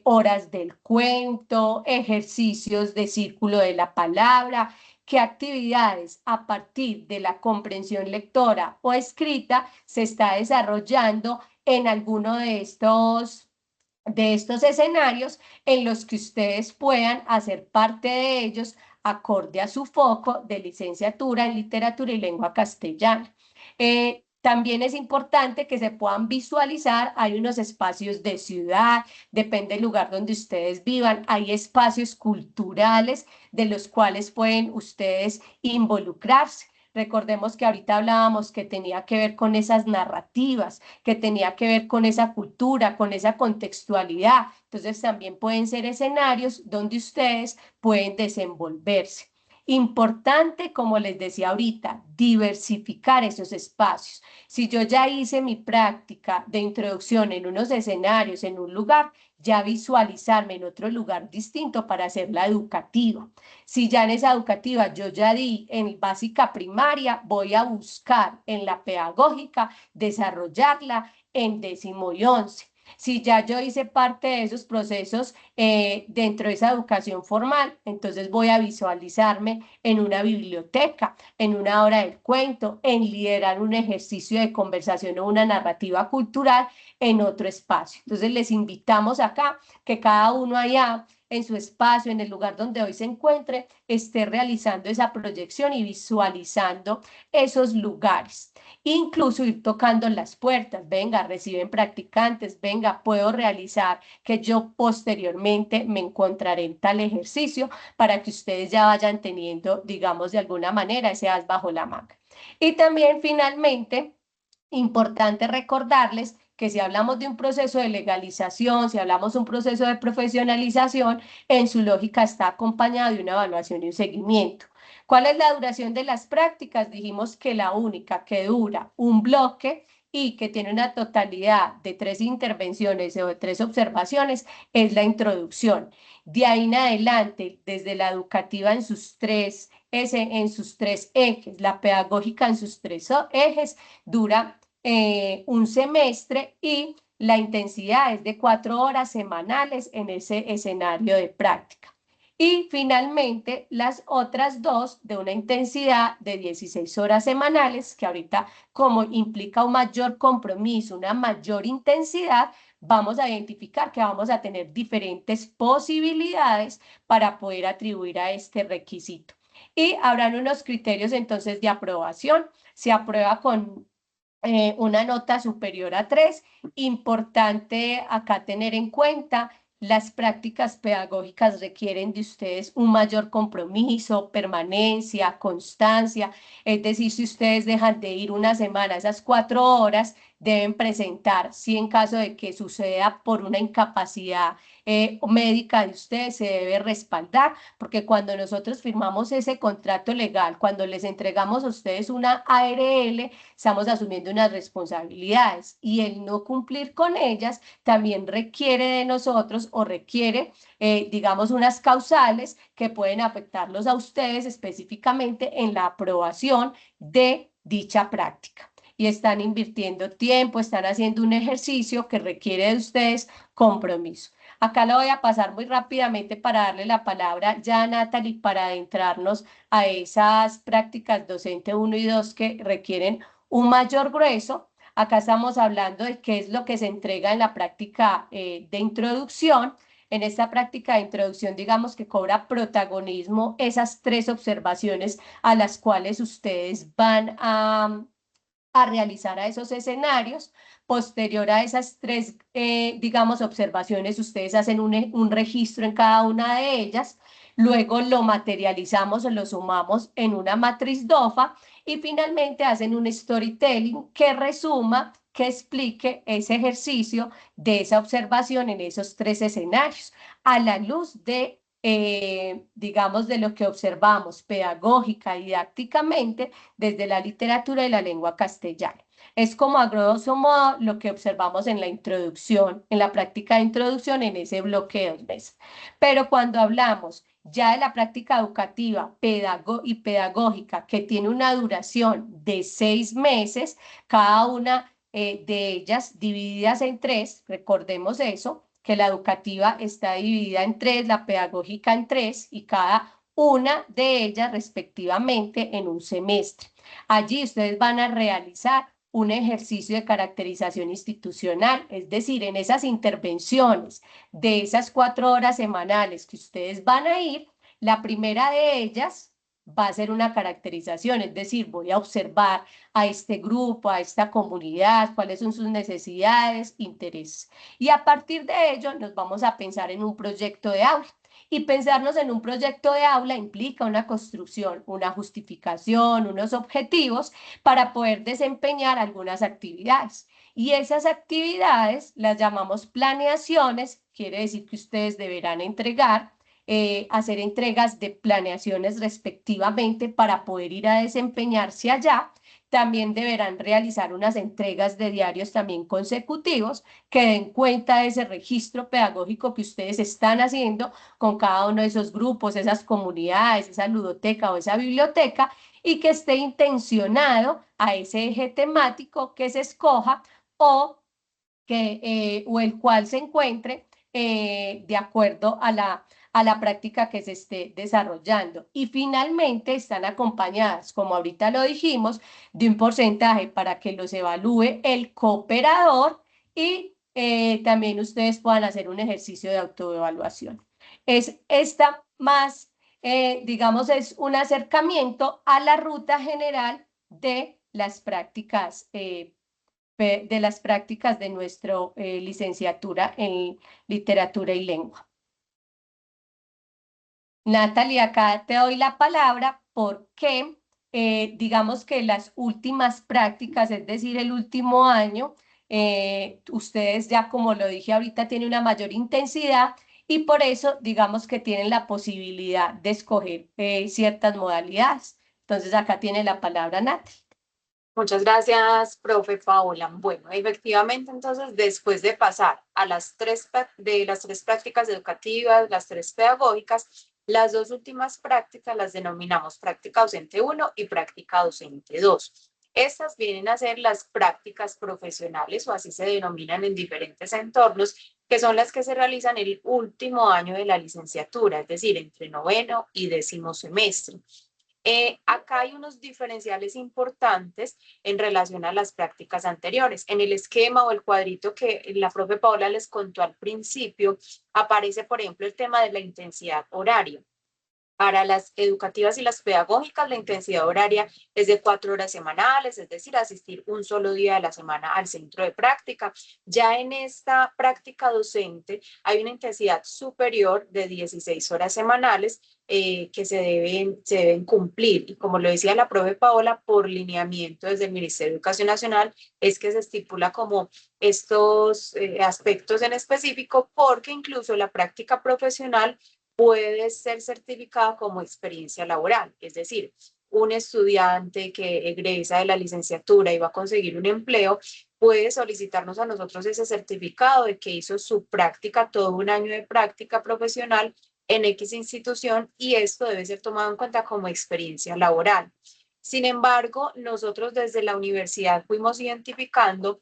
horas del cuento, ejercicios de círculo de la palabra, qué actividades a partir de la comprensión lectora o escrita se está desarrollando en alguno de estos de estos escenarios en los que ustedes puedan hacer parte de ellos acorde a su foco de licenciatura en literatura y lengua castellana. También es importante que se puedan visualizar, hay unos espacios de ciudad, depende del lugar donde ustedes vivan, hay espacios culturales de los cuales pueden ustedes involucrarse. Recordemos que ahorita hablábamos que tenía que ver con esas narrativas, que tenía que ver con esa cultura, con esa contextualidad. Entonces también pueden ser escenarios donde ustedes pueden desenvolverse. Importante, como les decía ahorita, diversificar esos espacios. Si yo ya hice mi práctica de introducción en unos escenarios, en un lugar, ya visualizarme en otro lugar distinto para hacerla educativa. Si ya en esa educativa yo ya di en básica primaria, voy a buscar en la pedagógica desarrollarla en 10º y 11º. Si ya yo hice parte de esos procesos dentro de esa educación formal, entonces voy a visualizarme en una biblioteca, en una hora del cuento, en liderar un ejercicio de conversación o una narrativa cultural en otro espacio. Entonces les invitamos acá que cada uno allá en su espacio, en el lugar donde hoy se encuentre, esté realizando esa proyección y visualizando esos lugares. Incluso ir tocando las puertas, venga, reciben practicantes, venga, puedo realizar que yo posteriormente me encontraré en tal ejercicio para que ustedes ya vayan teniendo, digamos, de alguna manera ese as bajo la manga. Y también finalmente, importante recordarles que si hablamos de un proceso de legalización, si hablamos de un proceso de profesionalización, en su lógica está acompañado de una evaluación y un seguimiento. ¿Cuál es la duración de las prácticas? Dijimos que la única que dura un bloque y que tiene una totalidad de 3 intervenciones o de 3 observaciones es la introducción. De ahí en adelante, desde la educativa en sus tres ejes, la pedagógica en sus 3 ejes, dura un semestre y la intensidad es de 4 horas semanales en ese escenario de práctica. Y finalmente las otras 2 de una intensidad de 16 horas semanales, que ahorita como implica un mayor compromiso, una mayor intensidad, vamos a identificar que vamos a tener diferentes posibilidades para poder atribuir a este requisito. Y habrán unos criterios entonces de aprobación. Se aprueba con una nota superior a 3. Importante acá tener en cuenta, las prácticas pedagógicas requieren de ustedes un mayor compromiso, permanencia, constancia. Es decir, si ustedes dejan de ir una semana, esas 4 horas deben presentar, si en caso de que suceda por una incapacidad médica de ustedes, se debe respaldar, porque cuando nosotros firmamos ese contrato legal, cuando les entregamos a ustedes una ARL, estamos asumiendo unas responsabilidades y el no cumplir con ellas también requiere de nosotros o requiere, digamos, unas causales que pueden afectarlos a ustedes específicamente en la aprobación de dicha práctica. Y están invirtiendo tiempo, están haciendo un ejercicio que requiere de ustedes compromiso. Acá lo voy a pasar muy rápidamente para darle la palabra ya a Natalie para adentrarnos a esas prácticas docente 1 y 2 que requieren un mayor grueso. Acá estamos hablando de qué es lo que se entrega en la práctica de introducción. En esta práctica de introducción, digamos que cobra protagonismo esas 3 observaciones a las cuales ustedes van a realizar a esos escenarios. Posterior a esas 3, digamos, observaciones, ustedes hacen un registro en cada una de ellas, luego lo materializamos o lo sumamos en una matriz DOFA y finalmente hacen un storytelling que resuma, que explique ese ejercicio de esa observación en esos 3 escenarios, a la luz de digamos, de lo que observamos pedagógica y didácticamente desde la literatura y la lengua castellana. Es como a grosso modo lo que observamos en la introducción, en la práctica de introducción en ese bloque de 2 meses. Pero cuando hablamos ya de la práctica educativa y pedagógica que tiene una duración de 6 meses, cada una de ellas divididas en 3, recordemos eso, que la educativa está dividida en 3, la pedagógica en 3 y cada una de ellas respectivamente en un semestre. Allí ustedes van a realizar un ejercicio de caracterización institucional, es decir, en esas intervenciones de esas 4 horas semanales que ustedes van a ir, la primera de ellas va a ser una caracterización, es decir, voy a observar a este grupo, a esta comunidad, cuáles son sus necesidades, intereses. Y a partir de ello nos vamos a pensar en un proyecto de aula. Y pensarnos en un proyecto de aula implica una construcción, una justificación, unos objetivos para poder desempeñar algunas actividades. Y esas actividades las llamamos planeaciones, quiere decir que ustedes deberán entregar, hacer entregas de planeaciones respectivamente para poder ir a desempeñarse allá. También deberán realizar unas entregas de diarios también consecutivos que den cuenta de ese registro pedagógico que ustedes están haciendo con cada uno de esos grupos, esas comunidades, esa ludoteca o esa biblioteca, y que esté intencionado a ese eje temático que se escoja o, o el cual se encuentre de acuerdo a la práctica que se esté desarrollando. Y finalmente están acompañadas, como ahorita lo dijimos, de un porcentaje para que los evalúe el cooperador y también ustedes puedan hacer un ejercicio de autoevaluación. Es esta más, digamos, es un acercamiento a la ruta general de las prácticas de nuestra licenciatura en literatura y lengua. Natalia, acá te doy la palabra porque digamos que las últimas prácticas, es decir, el último año, ustedes ya, como lo dije ahorita, tienen una mayor intensidad y por eso digamos que tienen la posibilidad de escoger ciertas modalidades. Entonces acá tiene la palabra Natalia. Muchas gracias, profe Paola. Bueno, efectivamente, entonces, después de pasar a de las tres prácticas educativas, las tres pedagógicas, las dos últimas prácticas las denominamos práctica docente 1 y práctica docente 2. Estas vienen a ser las prácticas profesionales, o así se denominan en diferentes entornos, que son las que se realizan el último año de la licenciatura, es decir, entre noveno y 10º semestre. Acá hay unos diferenciales importantes en relación a las prácticas anteriores. En el esquema o el cuadrito que la profe Paola les contó al principio, aparece, por ejemplo, el tema de la intensidad horaria. Para las educativas y las pedagógicas, la intensidad horaria es de 4 horas semanales, es decir, asistir un solo día de la semana al centro de práctica. Ya en esta práctica docente hay una intensidad superior de 16 horas semanales que se deben cumplir. Y como lo decía la profe Paola, por lineamiento desde el Ministerio de Educación Nacional, es que se estipula como estos aspectos en específico, porque incluso la práctica profesional puede ser certificada como experiencia laboral, es decir, un estudiante que egresa de la licenciatura y va a conseguir un empleo puede solicitarnos a nosotros ese certificado de que hizo su práctica, todo un año de práctica profesional en X institución, y esto debe ser tomado en cuenta como experiencia laboral. Sin embargo, nosotros desde la universidad fuimos identificando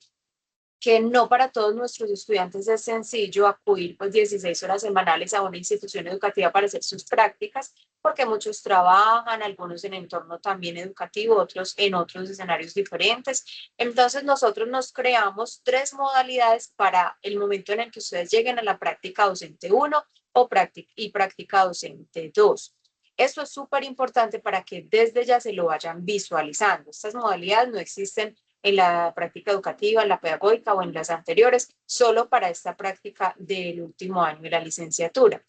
que no para todos nuestros estudiantes es sencillo acudir 16 horas semanales a una institución educativa para hacer sus prácticas, porque muchos trabajan, algunos en entorno también educativo, otros en otros escenarios diferentes. Entonces nosotros nos creamos 3 modalidades para el momento en el que ustedes lleguen a la práctica docente 1 y práctica docente 2. Esto es súper importante para que desde ya se lo vayan visualizando. Estas modalidades no existen en la práctica educativa, en la pedagógica o en las anteriores, solo para esta práctica del último año de la licenciatura.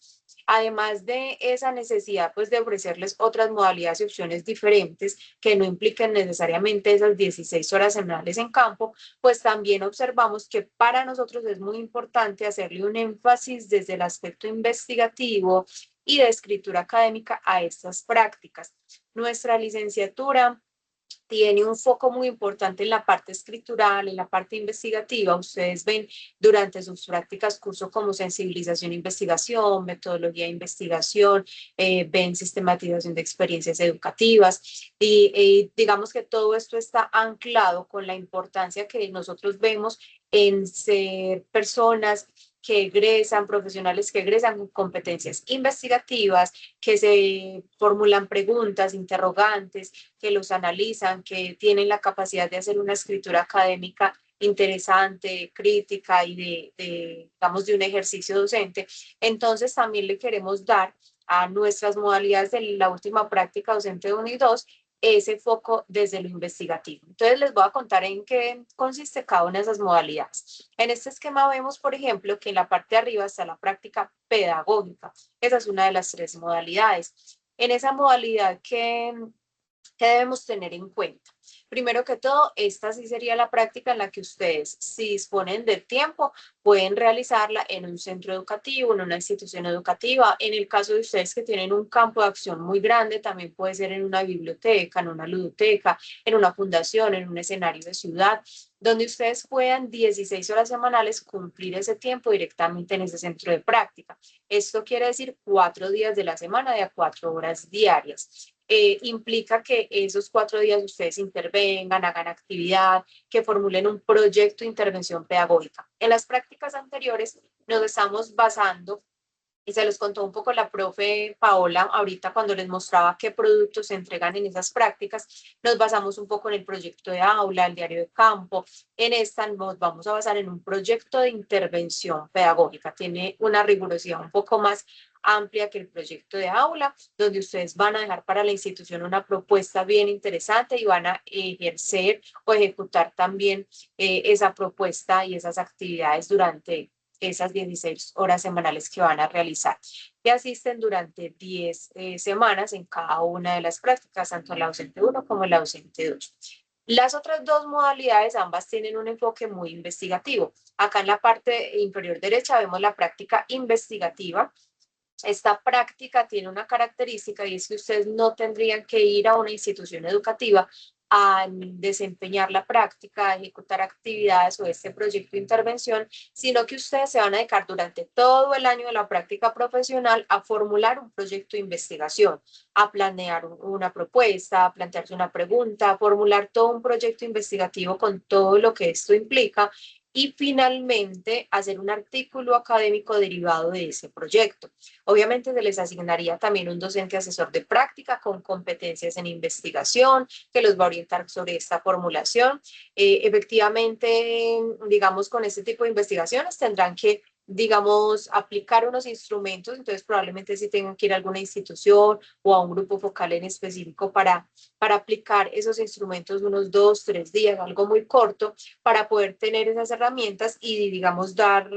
Además de esa necesidad pues, de ofrecerles otras modalidades y opciones diferentes que no impliquen necesariamente esas 16 horas semanales en campo, pues también observamos que para nosotros es muy importante hacerle un énfasis desde el aspecto investigativo y de escritura académica a estas prácticas. Nuestra licenciatura tiene un foco muy importante en la parte escritural, en la parte investigativa. Ustedes ven durante sus prácticas cursos como sensibilización e investigación, metodología de investigación, ven sistematización de experiencias educativas y digamos que todo esto está anclado con la importancia que nosotros vemos en ser personas que egresan, profesionales que egresan con competencias investigativas, que se formulan preguntas, interrogantes, que los analizan, que tienen la capacidad de hacer una escritura académica interesante, crítica y digamos, de un ejercicio docente. Entonces también le queremos dar a nuestras modalidades de la última práctica docente 1 y 2 ese foco desde lo investigativo. Entonces les voy a contar en qué consiste cada una de esas modalidades. En este esquema vemos, por ejemplo, que en la parte de arriba está la práctica pedagógica. Esa es una de las 3 modalidades. En esa modalidad, ¿qué debemos tener en cuenta? Primero que todo, esta sí sería la práctica en la que ustedes, si disponen de tiempo, pueden realizarla en un centro educativo, en una institución educativa. En el caso de ustedes que tienen un campo de acción muy grande, también puede ser en una biblioteca, en una ludoteca, en una fundación, en un escenario de ciudad, donde ustedes puedan 16 horas semanales cumplir ese tiempo directamente en ese centro de práctica. Esto quiere decir 4 días de la semana de a 4 horas diarias. Implica que esos 4 días ustedes intervengan, hagan actividad, que formulen un proyecto de intervención pedagógica. En las prácticas anteriores nos estamos basando, y se los contó un poco la profe Paola ahorita cuando les mostraba qué productos se entregan en esas prácticas, nos basamos un poco en el proyecto de aula, el diario de campo. En esta nos vamos a basar en un proyecto de intervención pedagógica. Tiene una rigurosidad un poco más amplia que el proyecto de aula, donde ustedes van a dejar para la institución una propuesta bien interesante y van a ejercer o ejecutar también esa propuesta y esas actividades durante esas 16 horas semanales que van a realizar, que asisten durante 10 semanas en cada una de las prácticas, tanto la docente 1 como la docente 2. Las otras 2 modalidades, ambas tienen un enfoque muy investigativo. Acá en la parte inferior derecha vemos la práctica investigativa. Esta práctica tiene una característica y es que ustedes no tendrían que ir a una institución educativa a desempeñar la práctica, a ejecutar actividades o este proyecto de intervención, sino que ustedes se van a dedicar durante todo el año de la práctica profesional a formular un proyecto de investigación, a planear una propuesta, a plantearse una pregunta, a formular todo un proyecto investigativo con todo lo que esto implica y finalmente hacer un artículo académico derivado de ese proyecto. Obviamente se les asignaría también un docente asesor de práctica con competencias en investigación que los va a orientar sobre esta formulación. Efectivamente, digamos, con este tipo de investigaciones tendrán que, digamos, aplicar unos instrumentos, entonces probablemente sí tengan que ir a alguna institución o a un grupo focal en específico para aplicar esos instrumentos unos 2, 3 días, algo muy corto, para poder tener esas herramientas y, digamos, dar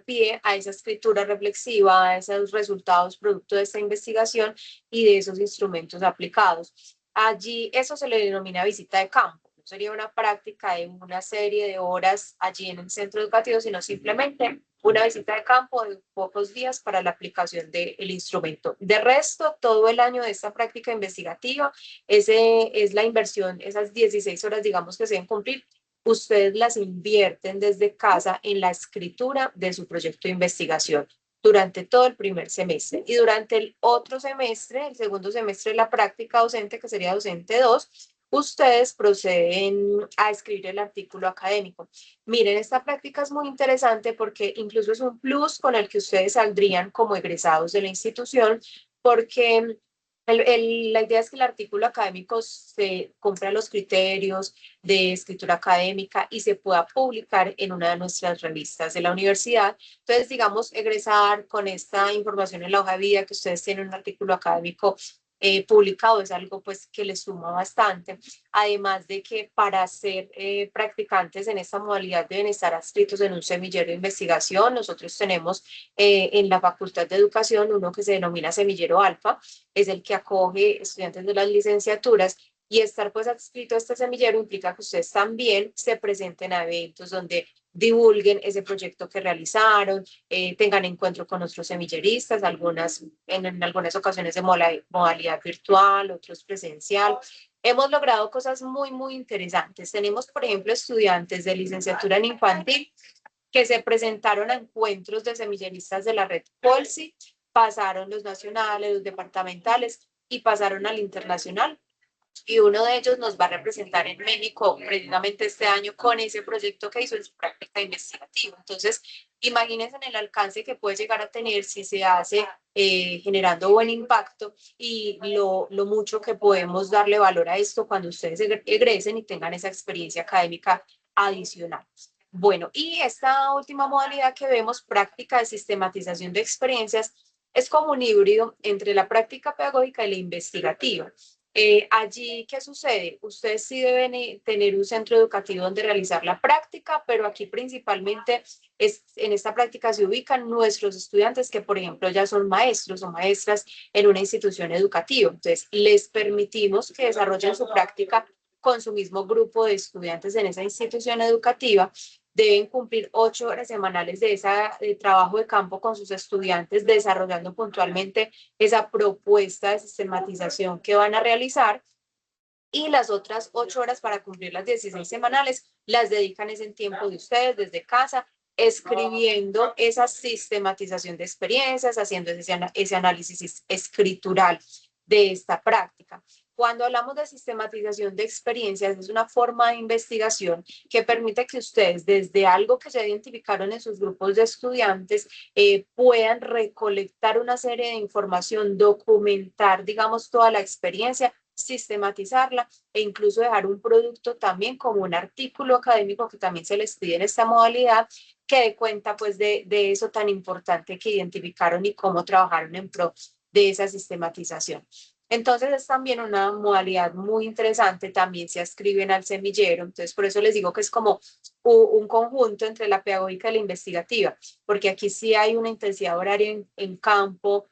pie a esa escritura reflexiva, a esos resultados producto de esta investigación y de esos instrumentos aplicados. Allí eso se le denomina visita de campo. No sería una práctica de una serie de horas allí en el centro educativo, sino simplemente una visita de campo de pocos días para la aplicación del instrumento. De resto, todo el año de esta práctica investigativa, es la inversión, esas 16 horas, digamos, que se deben cumplir, ustedes las invierten desde casa en la escritura de su proyecto de investigación durante todo el primer semestre. Y durante el otro semestre, el segundo semestre de la práctica docente, que sería docente 2, ustedes proceden a escribir el artículo académico. Miren, esta práctica es muy interesante porque incluso es un plus con el que ustedes saldrían como egresados de la institución, porque la idea es que el artículo académico se cumpla los criterios de escritura académica y se pueda publicar en una de nuestras revistas de la universidad. Entonces, digamos, egresar con esta información en la hoja de vida que ustedes tienen un artículo académico publicado es algo pues que les suma bastante. Además de que para ser practicantes en esta modalidad deben estar adscritos en un semillero de investigación. Nosotros tenemos en la Facultad de Educación uno que se denomina Semillero Alfa, es el que acoge estudiantes de las licenciaturas y estar pues adscrito a este semillero implica que ustedes también se presenten a eventos donde divulguen ese proyecto que realizaron, tengan encuentro con otros semilleristas, en algunas ocasiones de modalidad virtual, otros presencial. Hemos logrado cosas muy, muy interesantes. Tenemos, por ejemplo, estudiantes de licenciatura en infantil que se presentaron a encuentros de semilleristas de la red Polsi, pasaron los nacionales, los departamentales y pasaron al internacional. Y uno de ellos nos va a representar en México precisamente este año con ese proyecto que hizo en su práctica investigativa. Entonces, Imagínense en el alcance que puede llegar a tener si se hace generando buen impacto y lo mucho que podemos darle valor a esto cuando ustedes egresen y tengan esa experiencia académica adicional. Bueno, y esta última modalidad que vemos, práctica de sistematización de experiencias, es como un híbrido entre la práctica pedagógica y la investigativa. Allí, ¿qué sucede? Ustedes sí deben tener un centro educativo donde realizar la práctica, pero aquí principalmente en esta práctica se ubican nuestros estudiantes que, por ejemplo, ya son maestros o maestras en una institución educativa. Entonces, les permitimos que desarrollen su práctica con su mismo grupo de estudiantes en esa institución educativa. Deben cumplir 8 horas semanales de trabajo de campo con sus estudiantes, desarrollando puntualmente esa propuesta de sistematización que van a realizar, y las otras 8 horas para cumplir las 16 semanales las dedican ese tiempo de ustedes desde casa, escribiendo esa sistematización de experiencias, haciendo ese análisis escritural de esta práctica. Cuando hablamos de sistematización de experiencias, es una forma de investigación que permite que ustedes, desde algo que ya identificaron en sus grupos de estudiantes, puedan recolectar una serie de información, documentar, digamos, toda la experiencia, sistematizarla e incluso dejar un producto también como un artículo académico que también se les pide en esta modalidad, que dé cuenta pues de eso tan importante que identificaron y cómo trabajaron en pro de esa sistematización. Entonces es también una modalidad muy interesante, también se ascriben al semillero, entonces por eso les digo que es como un conjunto entre la pedagógica y la investigativa, porque aquí sí hay una intensidad horaria en campo,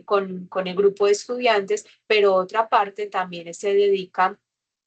con el grupo de estudiantes, pero otra parte también se dedica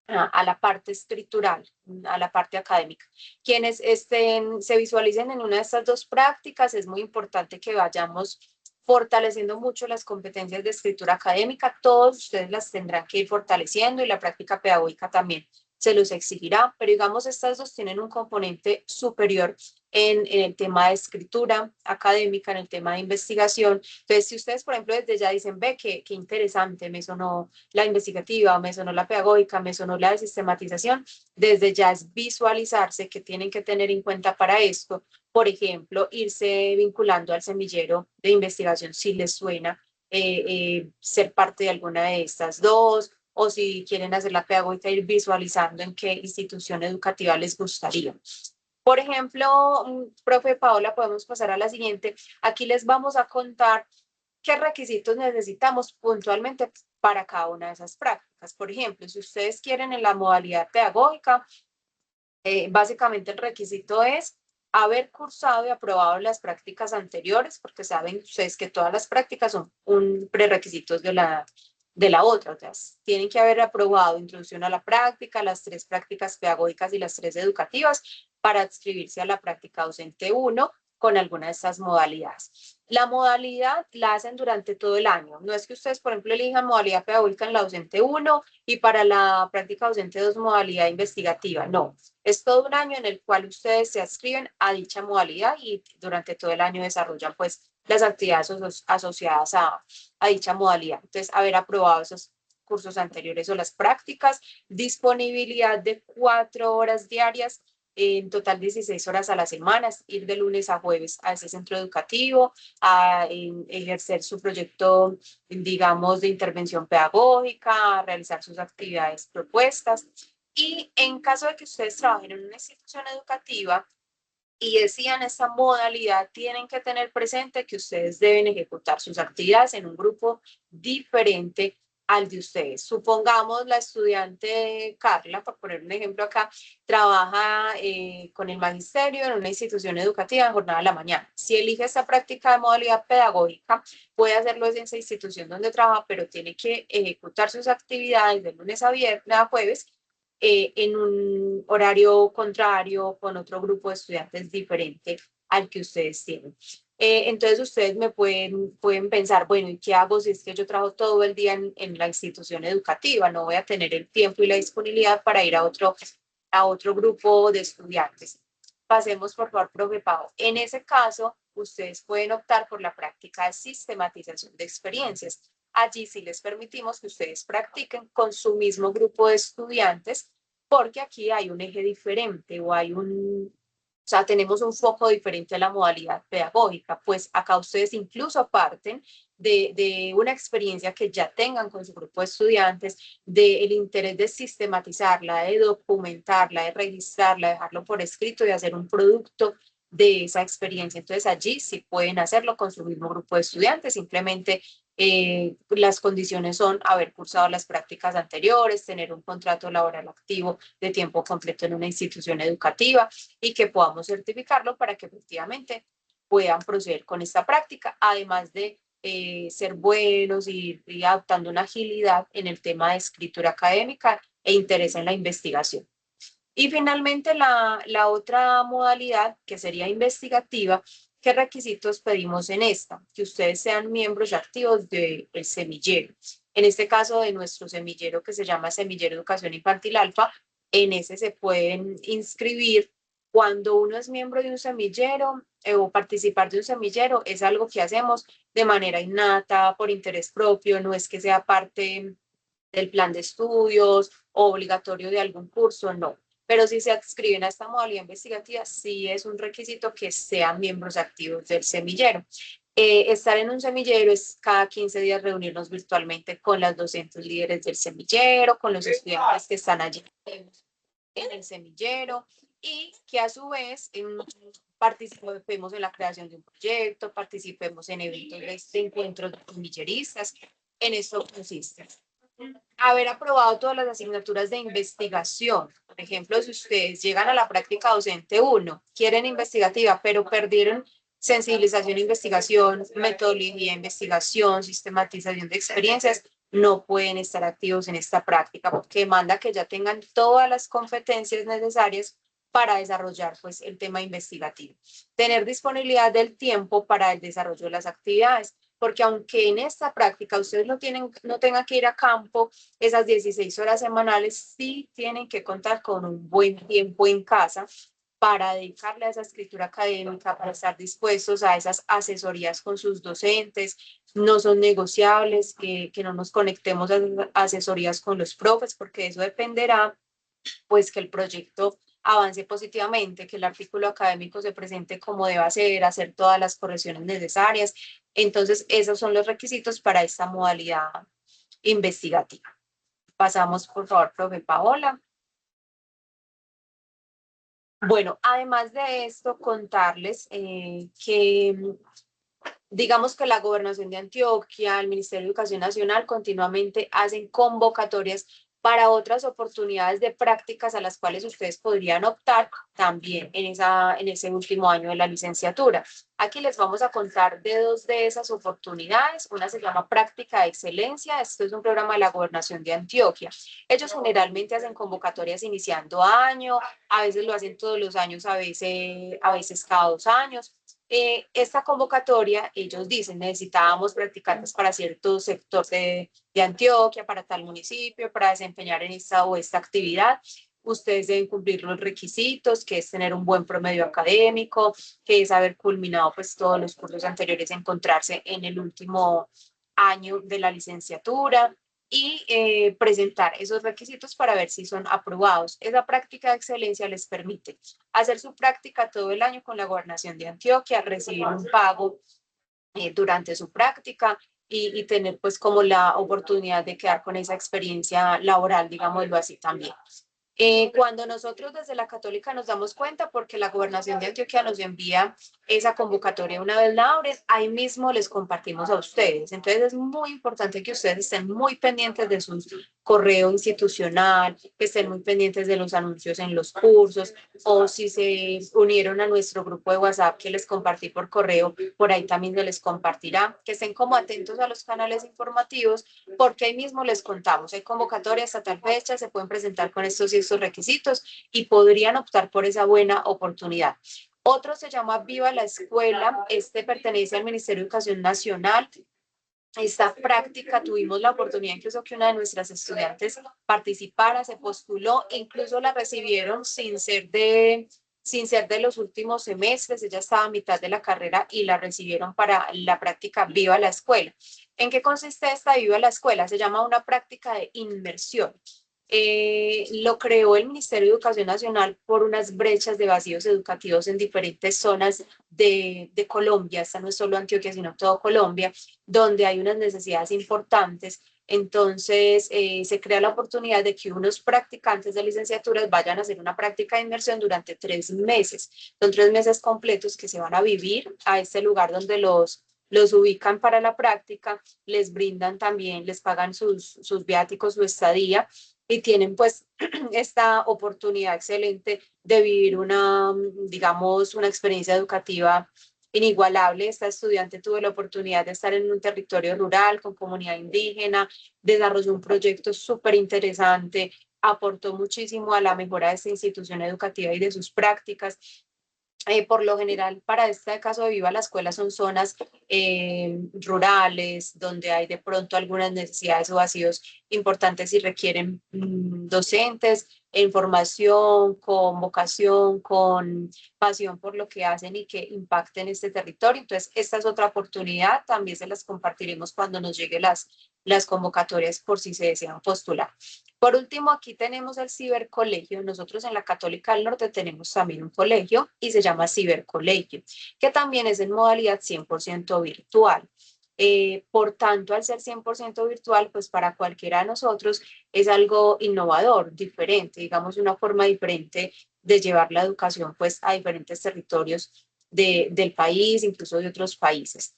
a la parte escritural, a la parte académica. Quienes se visualicen en una de estas dos prácticas, es muy importante que vayamos fortaleciendo mucho las competencias de escritura académica. Todos ustedes las tendrán que ir fortaleciendo y la práctica pedagógica también se los exigirá, pero digamos estas dos tienen un componente superior en el tema de escritura académica, en el tema de investigación. Entonces, si ustedes, por ejemplo, desde ya dicen, ve, qué interesante, me sonó la investigativa, me sonó la pedagógica, me sonó la de sistematización, desde ya es visualizarse que tienen que tener en cuenta para esto, por ejemplo, irse vinculando al semillero de investigación si les suena, ser parte de alguna de estas dos, o si quieren hacer la pedagógica, ir visualizando en qué institución educativa les gustaría. Por ejemplo, profe Paola, podemos pasar a la siguiente. Aquí les vamos a contar qué requisitos necesitamos puntualmente para cada una de esas prácticas. Por ejemplo, si ustedes quieren en la modalidad pedagógica, básicamente el requisito es haber cursado y aprobado las prácticas anteriores, porque saben ustedes que todas las prácticas son un prerequisito de la otra. O sea, tienen que haber aprobado introducción a la práctica, las 3 prácticas pedagógicas y las 3 educativas para adscribirse a la práctica docente 1 con alguna de estas modalidades. La modalidad la hacen durante todo el año. No es que ustedes, por ejemplo, elijan modalidad pedagógica en la docente 1 y para la práctica docente 2 modalidad investigativa. No, es todo un año en el cual ustedes se adscriben a dicha modalidad y durante todo el año desarrollan pues las actividades asociadas a dicha modalidad. Entonces, haber aprobado esos cursos anteriores o las prácticas, disponibilidad de 4 horas diarias, en total 16 horas a la semana, ir de lunes a jueves a ese centro educativo, a ejercer su proyecto, digamos, de intervención pedagógica, a realizar sus actividades propuestas. Y en caso de que ustedes trabajen en una institución educativa y decidan esta modalidad, tienen que tener presente que ustedes deben ejecutar sus actividades en un grupo diferente al de ustedes. Supongamos la estudiante Carla, por poner un ejemplo acá, trabaja con el magisterio en una institución educativa en jornada de la mañana. Si elige esta práctica de modalidad pedagógica, puede hacerlo en esa institución donde trabaja, pero tiene que ejecutar sus actividades de lunes a jueves, en un horario contrario, con otro grupo de estudiantes diferente al que ustedes tienen. Entonces ustedes me pueden pensar, bueno, ¿y qué hago si es que yo trabajo todo el día en la institución educativa? No voy a tener el tiempo y la disponibilidad para ir a otro grupo de estudiantes. Pasemos por favor, profe Pau. En ese caso, ustedes pueden optar por la práctica de sistematización de experiencias. Allí sí les permitimos que ustedes practiquen con su mismo grupo de estudiantes, porque aquí hay un eje diferente o hay O sea, tenemos un foco diferente a la modalidad pedagógica, pues acá ustedes incluso parten de una experiencia que ya tengan con su grupo de estudiantes, del interés de sistematizarla, de documentarla, de registrarla, de dejarlo por escrito y hacer un producto de esa experiencia. Entonces allí sí pueden hacerlo con su mismo grupo de estudiantes, simplemente las condiciones son haber cursado las prácticas anteriores, tener un contrato laboral activo de tiempo completo en una institución educativa y que podamos certificarlo para que efectivamente puedan proceder con esta práctica, además de ser buenos y adoptando una agilidad en el tema de escritura académica e interés en la investigación. Y finalmente la otra modalidad, que sería investigativa, ¿qué requisitos pedimos en esta? Que ustedes sean miembros activos del semillero. En este caso de nuestro semillero que se llama Semillero Educación Infantil Alfa, en ese se pueden inscribir cuando uno es miembro de un semillero o participar de un semillero, es algo que hacemos de manera innata, por interés propio, no es que sea parte del plan de estudios o obligatorio de algún curso, no. Pero si se adscriben a esta modalidad investigativa, sí es un requisito que sean miembros activos del semillero. Estar en un semillero es cada 15 días reunirnos virtualmente con las docentes líderes del semillero, con los estudiantes que están allí en el semillero y que a su vez participemos en la creación de un proyecto, participemos en eventos de encuentros de semilleristas. En esto consiste haber aprobado todas las asignaturas de investigación. Por ejemplo, si ustedes llegan a la práctica docente 1, quieren investigativa, pero perdieron sensibilización e investigación, metodología de investigación, sistematización de experiencias, no pueden estar activos en esta práctica porque demanda que ya tengan todas las competencias necesarias para desarrollar pues, el tema investigativo. Tener disponibilidad del tiempo para el desarrollo de las actividades, porque aunque en esta práctica ustedes no tengan que ir a campo, esas 16 horas semanales sí tienen que contar con un buen tiempo en casa para dedicarle a esa escritura académica, para estar dispuestos a esas asesorías con sus docentes. No son negociables, que no nos conectemos a asesorías con los profes, porque eso dependerá, pues, que el proyecto avance positivamente, que el artículo académico se presente como deba ser, hacer todas las correcciones necesarias. Entonces, esos son los requisitos para esta modalidad investigativa. Pasamos, por favor, profe Paola. Bueno, además de esto, contarles que digamos que la Gobernación de Antioquia, el Ministerio de Educación Nacional continuamente hacen convocatorias para otras oportunidades de prácticas a las cuales ustedes podrían optar también en ese último año de la licenciatura. Aquí les vamos a contar de dos de esas oportunidades. Una se llama Práctica de Excelencia. Esto es un programa de la Gobernación de Antioquia. Ellos generalmente hacen convocatorias iniciando año, a veces lo hacen todos los años, a veces cada 2 años. Esta convocatoria, ellos dicen, necesitábamos practicantes para cierto sector de Antioquia, para tal municipio, para desempeñar en esta o esta actividad. Ustedes deben cumplir los requisitos, que es tener un buen promedio académico, que es haber culminado pues todos los cursos anteriores, encontrarse en el último año de la licenciatura y presentar esos requisitos para ver si son aprobados. Esa práctica de excelencia les permite hacer su práctica todo el año con la Gobernación de Antioquia, recibir un pago durante su práctica y tener pues como la oportunidad de quedar con esa experiencia laboral, digámoslo así también. Cuando nosotros desde la Católica nos damos cuenta, porque la Gobernación de Antioquia nos envía esa convocatoria una vez la abren, ahí mismo les compartimos a ustedes. Entonces es muy importante que ustedes estén muy pendientes de su correo institucional, que estén muy pendientes de los anuncios en los cursos, o si se unieron a nuestro grupo de WhatsApp que les compartí por correo, por ahí también se les compartirá, que estén como atentos a los canales informativos, porque ahí mismo les contamos, hay convocatorias hasta tal fecha, se pueden presentar con estos y estos requisitos y podrían optar por esa buena oportunidad. Otro se llama Viva la Escuela, este pertenece al Ministerio de Educación Nacional. Esta práctica tuvimos la oportunidad incluso que una de nuestras estudiantes participara, se postuló, incluso la recibieron sin ser de los últimos semestres, ella estaba a mitad de la carrera y la recibieron para la práctica Viva la Escuela. ¿En qué consiste esta Viva la Escuela? Se llama una práctica de inmersión. lo creó el Ministerio de Educación Nacional por unas brechas de vacíos educativos en diferentes zonas de Colombia. Esta no es solo Antioquia, sino todo Colombia, donde hay unas necesidades importantes. Entonces, se crea la oportunidad de que unos practicantes de licenciaturas vayan a hacer una práctica de inmersión durante 3 meses. Son 3 meses completos que se van a vivir a este lugar donde los ubican para la práctica, les brindan también, les pagan sus viáticos, su estadía, y tienen pues esta oportunidad excelente de vivir una, digamos, una experiencia educativa inigualable. Esta estudiante tuvo la oportunidad de estar en un territorio rural con comunidad indígena, desarrolló un proyecto súper interesante, aportó muchísimo a la mejora de esta institución educativa y de sus prácticas. Por lo general, para este caso de Viva la Escuela son zonas rurales, donde hay de pronto algunas necesidades o vacíos importantes y requieren docentes en formación, con vocación, con pasión por lo que hacen y que impacten este territorio. Entonces, esta es otra oportunidad, también se las compartiremos cuando nos lleguen las convocatorias por si se desean postular. Por último, aquí tenemos el cibercolegio. Nosotros en la Católica del Norte tenemos también un colegio y se llama cibercolegio, que también es en modalidad 100% virtual. Por tanto, al ser 100% virtual, pues para cualquiera de nosotros es algo innovador, diferente, digamos, una forma diferente de llevar la educación pues a diferentes territorios del país, incluso de otros países.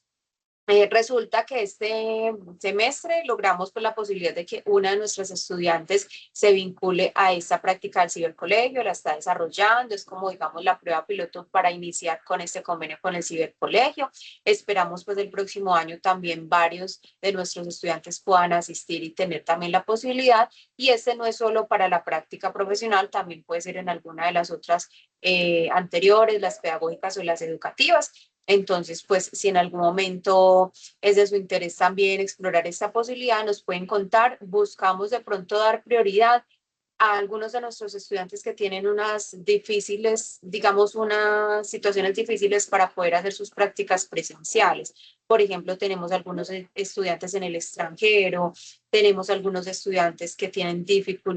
Resulta que este semestre logramos pues, la posibilidad de que una de nuestras estudiantes se vincule a esta práctica del cibercolegio, la está desarrollando, es como digamos la prueba piloto para iniciar con este convenio con el cibercolegio. Esperamos pues el próximo año también varios de nuestros estudiantes puedan asistir y tener también la posibilidad, y este no es solo para la práctica profesional, también puede ser en alguna de las otras anteriores, las pedagógicas o las educativas. Entonces, pues si en algún momento es de su interés también explorar esta posibilidad, nos pueden contar. Buscamos de pronto dar prioridad a algunos de nuestros estudiantes que tienen unas difíciles, digamos, unas situaciones difíciles para poder hacer sus prácticas presenciales. Por ejemplo, tenemos algunos estudiantes en el extranjero, tenemos algunos estudiantes que tienen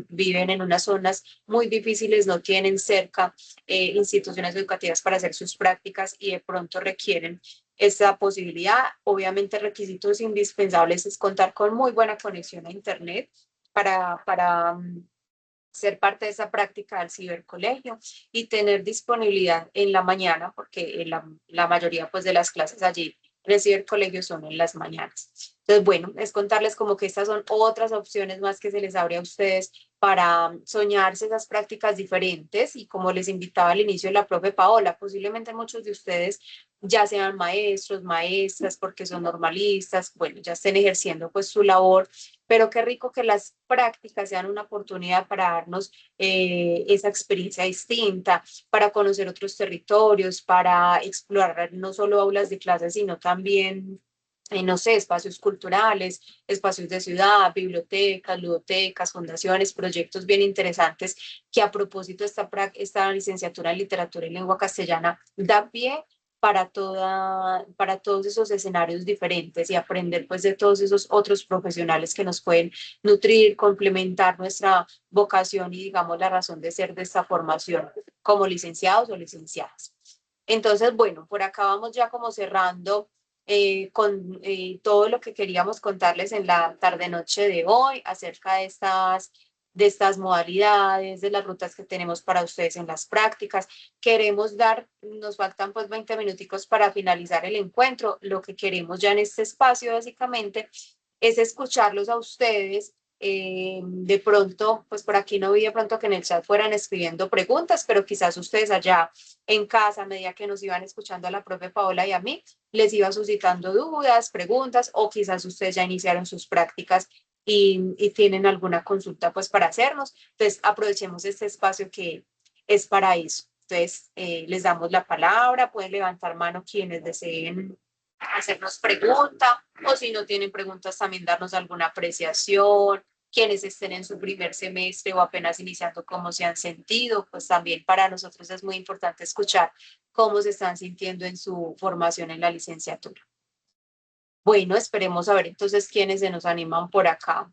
viven en unas zonas muy difíciles, no tienen cerca instituciones educativas para hacer sus prácticas y de pronto requieren esa posibilidad. Obviamente, requisitos indispensables es contar con muy buena conexión a Internet para ser parte de esa práctica del cibercolegio y tener disponibilidad en la mañana, porque la mayoría pues, de las clases allí en el cibercolegio son en las mañanas. Entonces, bueno, es contarles como que estas son otras opciones más que se les abre a ustedes para soñarse esas prácticas diferentes, y como les invitaba al inicio la profe Paola, posiblemente muchos de ustedes ya sean maestros, maestras, porque son normalistas, bueno, ya estén ejerciendo pues su labor, pero qué rico que las prácticas sean una oportunidad para darnos esa experiencia distinta, para conocer otros territorios, para explorar no solo aulas de clases, sino también, no sé, espacios culturales, espacios de ciudad, bibliotecas, ludotecas, fundaciones, proyectos bien interesantes que a propósito esta licenciatura en literatura y lengua castellana da pie para todos esos escenarios diferentes y aprender pues de todos esos otros profesionales que nos pueden nutrir, complementar nuestra vocación y digamos la razón de ser de esta formación como licenciados o licenciadas. Entonces, bueno, por acá vamos ya como cerrando con todo lo que queríamos contarles en la tarde-noche de hoy acerca de estas modalidades, de las rutas que tenemos para ustedes en las prácticas. Queremos dar, nos faltan pues 20 minuticos para finalizar el encuentro. Lo que queremos ya en este espacio básicamente es escucharlos a ustedes. De pronto, pues por aquí no vi de pronto que en el chat fueran escribiendo preguntas, pero quizás ustedes allá en casa, a medida que nos iban escuchando a la profe Paola y a mí, les iba suscitando dudas, preguntas, o quizás ustedes ya iniciaron sus prácticas y tienen alguna consulta pues para hacernos. Entonces, aprovechemos este espacio que es para eso. Entonces, les damos la palabra, pueden levantar mano quienes deseen hacernos pregunta, o si no tienen preguntas, también darnos alguna apreciación, quienes estén en su primer semestre o apenas iniciando, cómo se han sentido, pues también para nosotros es muy importante escuchar cómo se están sintiendo en su formación en la licenciatura. Bueno, esperemos a ver entonces quiénes se nos animan por acá.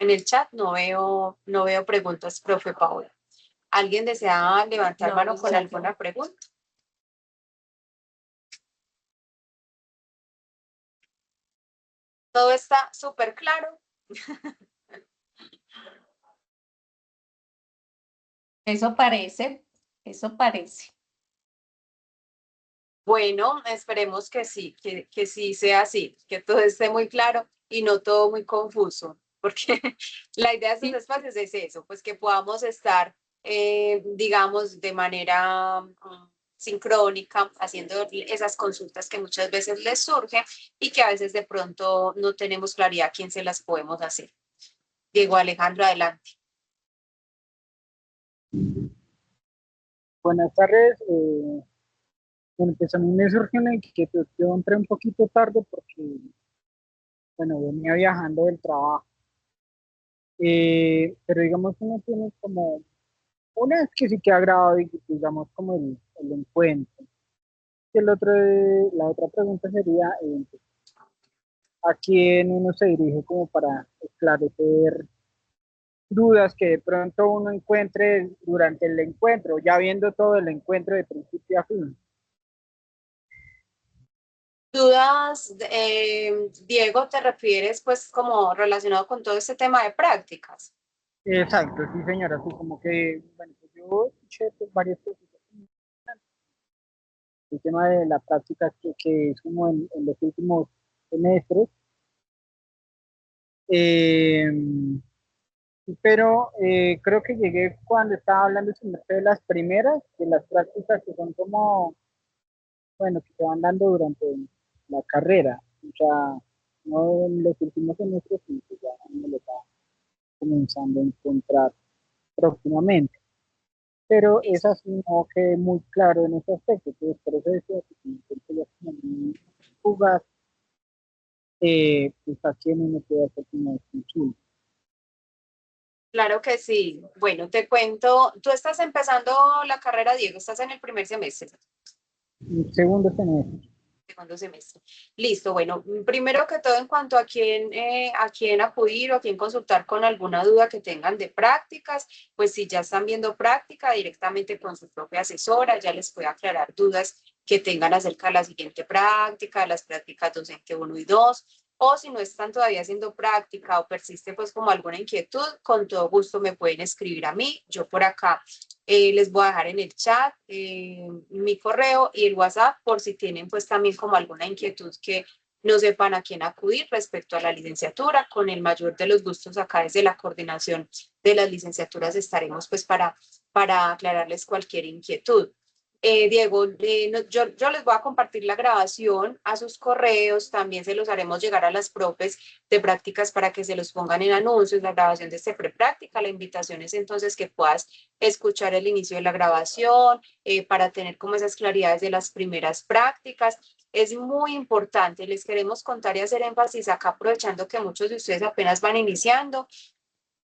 En el chat no veo preguntas, profe Paola. ¿Alguien desea levantar No, mano con ya alguna no. pregunta? Todo está súper claro. Eso parece, eso parece. Bueno, esperemos que sí, que sí sea así, que todo esté muy claro y no todo muy confuso, porque la idea de estos Sí, espacios es eso, pues que podamos estar, digamos, de manera sincrónica, haciendo esas consultas que muchas veces les surgen y que a veces de pronto no tenemos claridad a quién se las podemos hacer. Diego Alejandro, adelante. Buenas tardes. Bueno, pues a mí me surgió una inquietud. Yo entré un poquito tarde porque, bueno, venía viajando del trabajo. Pero digamos, uno tiene como, una es que sí queda grabado, digamos, como el encuentro. Y la otra pregunta sería, ¿a quién uno se dirige como para esclarecer dudas que de pronto uno encuentre durante el encuentro, ya viendo todo el encuentro de principio a fin? Dudas, Diego, ¿te refieres pues como relacionado con todo este tema de prácticas? Exacto, sí, señora, así como que, bueno, pues yo escuché pues, varias cosas. El tema de la práctica que es como en los últimos semestres, eh, pero creo que llegué cuando estaba hablando de las primeras, de las prácticas que son como, bueno, que se van dando durante la carrera, o sea, no en los últimos semestres, sino que ya uno lo está comenzando a encontrar próximamente. Pero es Listo. así, no quedé muy claro en ese aspecto, entonces por eso decía que si me encuentro ya como muy fugaz, pues a quién uno puede hacer como consulta. Claro que sí. Bueno, te cuento, tú estás empezando la carrera, Diego, estás en el primer semestre. Un segundo semestre. Segundo semestre. Listo, bueno, primero que todo en cuanto a quién acudir o a quién consultar con alguna duda que tengan de prácticas, pues si ya están viendo práctica directamente con su propia asesora, ya les puede aclarar dudas que tengan acerca de la siguiente práctica, las prácticas docente uno y 2, o si no están todavía haciendo práctica o persiste pues como alguna inquietud, con todo gusto me pueden escribir a mí, yo por acá les voy a dejar en el chat mi correo y el WhatsApp por si tienen pues también como alguna inquietud que no sepan a quién acudir respecto a la licenciatura. Con el mayor de los gustos acá desde la coordinación de las licenciaturas estaremos pues para aclararles cualquier inquietud. Diego, yo les voy a compartir la grabación a sus correos, también se los haremos llegar a las profes de prácticas para que se los pongan en anuncios, la grabación de este prepráctica. La invitación es entonces que puedas escuchar el inicio de la grabación, para tener como esas claridades de las primeras prácticas. Es muy importante, les queremos contar y hacer énfasis acá, aprovechando que muchos de ustedes apenas van iniciando,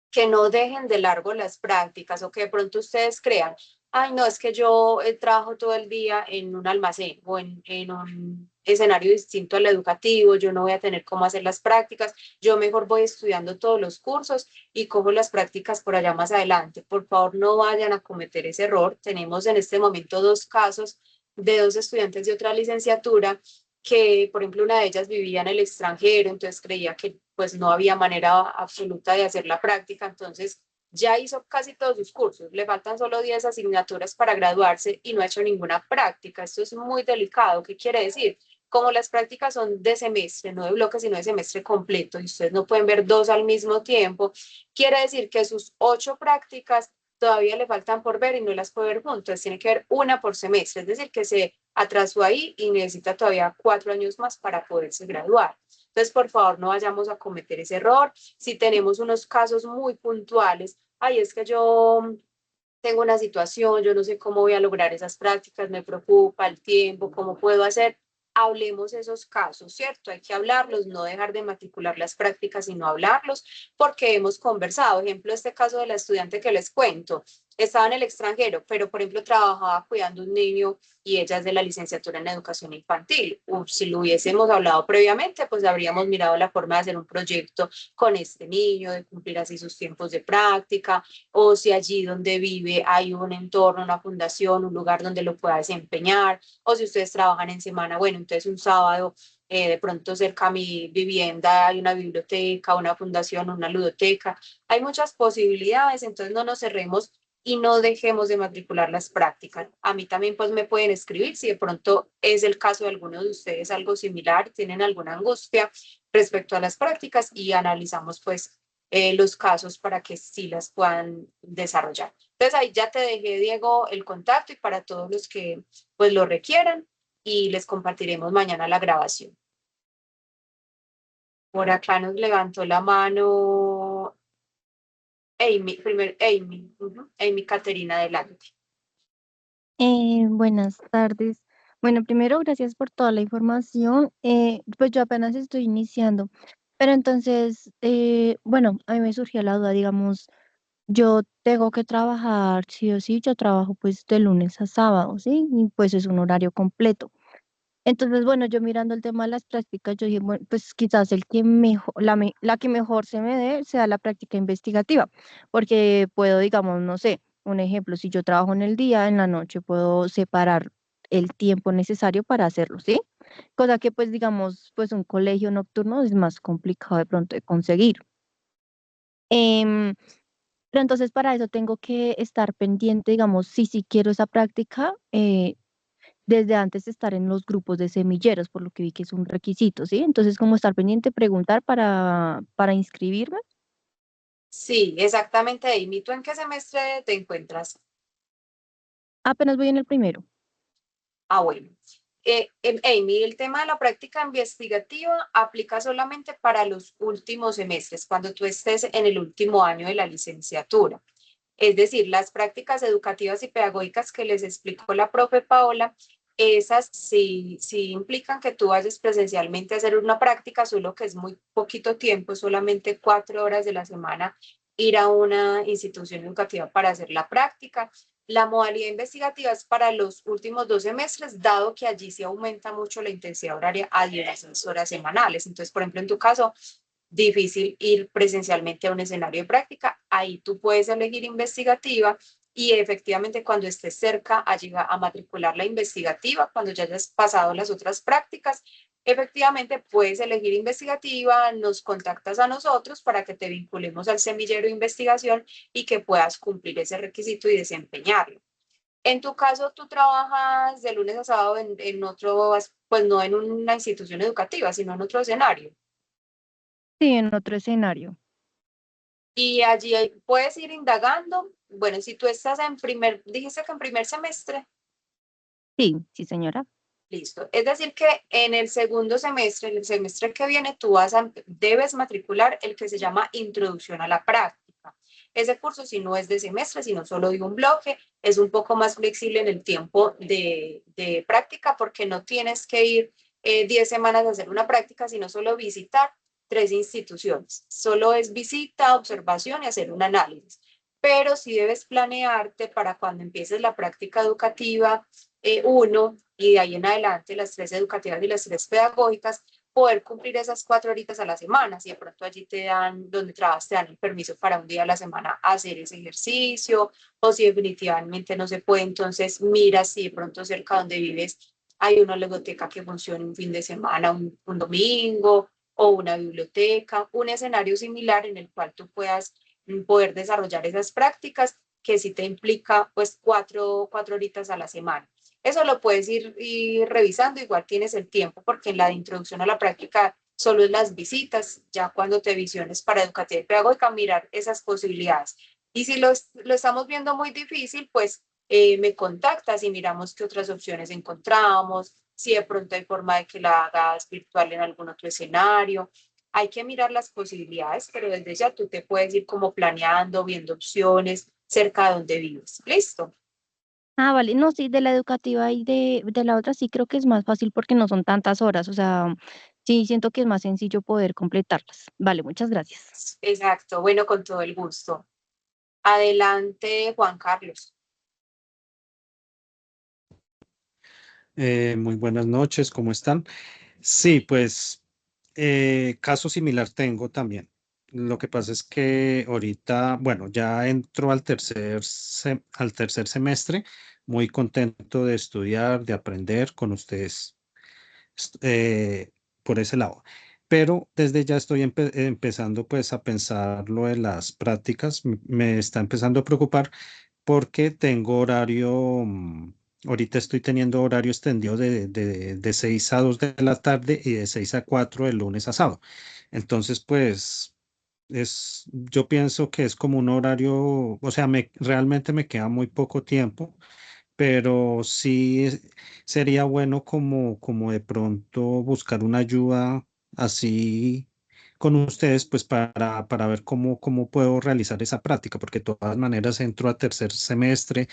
que no dejen de largo las prácticas o que de pronto ustedes crean, ay, no, es que yo trabajo todo el día en un almacén o en un escenario distinto al educativo, yo no voy a tener cómo hacer las prácticas, yo mejor voy estudiando todos los cursos y cojo las prácticas por allá más adelante. Por favor, no vayan a cometer ese error. Tenemos en este momento dos casos de dos estudiantes de otra licenciatura que, por ejemplo, una de ellas vivía en el extranjero, entonces creía que pues no había manera absoluta de hacer la práctica, entonces ya hizo casi todos sus cursos, le faltan solo 10 asignaturas para graduarse y no ha hecho ninguna práctica. Esto es muy delicado. ¿Qué quiere decir? Como las prácticas son de semestre, no de bloque, sino de semestre completo, y ustedes no pueden ver dos al mismo tiempo, quiere decir que sus 8 prácticas todavía le faltan por ver y no las puede ver juntas, tiene que ver una por semestre, es decir, que se atrasó ahí y necesita todavía 4 años más para poderse graduar. Entonces, por favor, no vayamos a cometer ese error. Si tenemos unos casos muy puntuales, ay, es que yo tengo una situación, yo no sé cómo voy a lograr esas prácticas, me preocupa el tiempo, cómo puedo hacer. Hablemos esos casos, ¿cierto? Hay que hablarlos, no dejar de matricular las prácticas, sino hablarlos, porque hemos conversado. Ejemplo, este caso de la estudiante que les cuento. estaba en el extranjero, pero por ejemplo trabajaba cuidando un niño y ella es de la licenciatura en educación infantil. Si lo hubiésemos hablado previamente, pues habríamos mirado la forma de hacer un proyecto con este niño, de cumplir así sus tiempos de práctica, o si allí donde vive hay un entorno, una fundación, un lugar donde lo pueda desempeñar, o si ustedes trabajan en semana, bueno, entonces un sábado de pronto cerca a mi vivienda hay una biblioteca, una fundación, una ludoteca. Hay muchas posibilidades, entonces no nos cerremos y no dejemos de matricular las prácticas. A mí también pues me pueden escribir si de pronto es el caso de alguno de ustedes algo similar, tienen alguna angustia respecto a las prácticas y analizamos pues los casos para que sí las puedan desarrollar. Entonces ahí ya te dejé, Diego, el contacto y para todos los que pues lo requieran y les compartiremos mañana la grabación. Por acá nos levantó la mano Amy, primero Amy, Amy Caterina, adelante. Buenas tardes. Bueno, primero, gracias por toda la información. Pues yo apenas estoy iniciando, pero entonces, bueno, a mí me surgió la duda, digamos, yo tengo que trabajar, sí o sí, yo trabajo pues de lunes a sábado, ¿sí? Y pues es un horario completo. Entonces, bueno, yo mirando el tema de las prácticas, yo dije, bueno, pues quizás el que mejor, la que mejor se me dé sea la práctica investigativa, porque puedo, digamos, no sé, un ejemplo, si yo trabajo en el día, en la noche puedo separar el tiempo necesario para hacerlo, ¿sí? Cosa que, pues, digamos, pues un colegio nocturno es más complicado de pronto de conseguir. Em, pero entonces para eso tengo que estar pendiente, digamos, si quiero esa práctica, desde antes de estar en los grupos de semilleros, por lo que vi que es un requisito, ¿sí? Entonces, como estar pendiente, preguntar para inscribirme. Sí, exactamente, Amy. ¿Tú en qué semestre te encuentras? Apenas voy en el primero. Ah, bueno. Amy, el tema de la práctica investigativa aplica solamente para los últimos semestres, cuando tú estés en el último año de la licenciatura. Es decir, las prácticas educativas y pedagógicas que les explicó la profe Paola, esas sí implican que tú vayas presencialmente a hacer una práctica, solo que es muy poquito tiempo, solamente 4 horas de la semana, ir a una institución educativa para hacer la práctica. La modalidad investigativa es para los últimos 2 semestres, dado que allí se aumenta mucho la intensidad horaria a 16 horas semanales. Entonces, por ejemplo, en tu caso, difícil ir presencialmente a un escenario de práctica. Ahí tú puedes elegir investigativa y efectivamente cuando estés cerca a llegar a matricular la investigativa, cuando ya hayas pasado las otras prácticas, efectivamente puedes elegir investigativa, nos contactas a nosotros para que te vinculemos al semillero de investigación y que puedas cumplir ese requisito y desempeñarlo. En tu caso, tú trabajas de lunes a sábado en otro, pues no en una institución educativa, sino en otro escenario. Sí, en otro escenario. Y allí puedes ir indagando. Bueno, si tú estás dijiste que en primer semestre, Sí, sí, señora. listo. Es decir, que en el segundo semestre, en el semestre que viene, debes matricular el que se llama Introducción a la Práctica. Ese curso, si no es de semestre, sino solo de un bloque, es un poco más flexible en el tiempo de práctica porque no tienes que ir 10 semanas a hacer una práctica, sino solo visitar 3 instituciones. Solo es visita, observación y hacer un análisis. Pero si debes planearte para cuando empieces la práctica educativa, uno, y de ahí en adelante las 3 educativas y las 3 pedagógicas, poder cumplir esas 4 horitas a la semana. Si de pronto allí te dan, donde trabajas, te dan el permiso para un día a la semana hacer ese ejercicio, o si definitivamente no se puede, entonces mira si de pronto cerca donde vives hay una biblioteca que funcione un fin de semana, un domingo, o una biblioteca, un escenario similar en el cual tú puedas poder desarrollar esas prácticas que sí te implica pues 4 horitas a la semana. Eso lo puedes ir revisando, igual tienes el tiempo, porque en la de introducción a la práctica solo es las visitas, ya cuando te visiones para educativa y pedagógica, mirar esas posibilidades. Y si lo estamos viendo muy difícil, pues me contactas y miramos qué otras opciones encontramos, si de pronto hay forma de que la hagas virtual en algún otro escenario. Hay que mirar las posibilidades, pero desde ya tú te puedes ir como planeando, viendo opciones cerca de donde vives. ¿Listo? Ah, vale. No, sí, de la educativa y de la otra sí creo que es más fácil porque no son tantas horas. O sea, sí siento que es más sencillo poder completarlas. Vale, muchas gracias. Exacto. Bueno, con todo el gusto. Adelante, Juan Carlos. Muy buenas noches, ¿cómo están? Sí, pues caso similar tengo también. Lo que pasa es que ahorita, bueno, ya entro al tercer semestre, muy contento de estudiar, de aprender con ustedes est- eh, por ese lado. Pero desde ya estoy empezando pues a pensar lo de las prácticas. Me está empezando a preocupar porque tengo horario, ahorita estoy teniendo horario extendido de 6 a 2 de la tarde y de 6 a 4 de lunes a sábado. Entonces, pues, yo pienso que es como un horario, o sea, realmente me queda muy poco tiempo, pero sí sería bueno como de pronto buscar una ayuda así con ustedes, pues para ver cómo puedo realizar esa práctica, porque de todas maneras entro a tercer semestre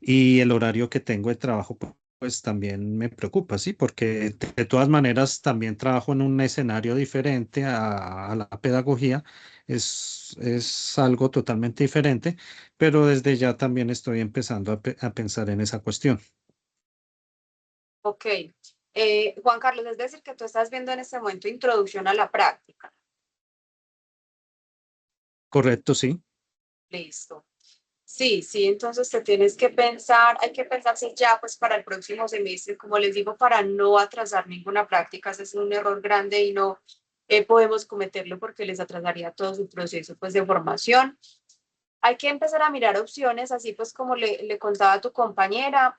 y el horario que tengo de trabajo, pues también me preocupa, ¿sí? Porque de todas maneras también trabajo en un escenario diferente a la pedagogía, es algo totalmente diferente, pero desde ya también estoy empezando a pensar en esa cuestión. Ok. Juan Carlos, es decir, que tú estás viendo en este momento introducción a la práctica. Correcto, sí. Listo. Sí, sí, entonces te tienes que pensar, hay que pensarse ya pues para el próximo semestre, como les digo, para no atrasar ninguna práctica, ese es un error grande y no podemos cometerlo porque les atrasaría todo su proceso pues de formación. Hay que empezar a mirar opciones, así pues como le contaba a tu compañera,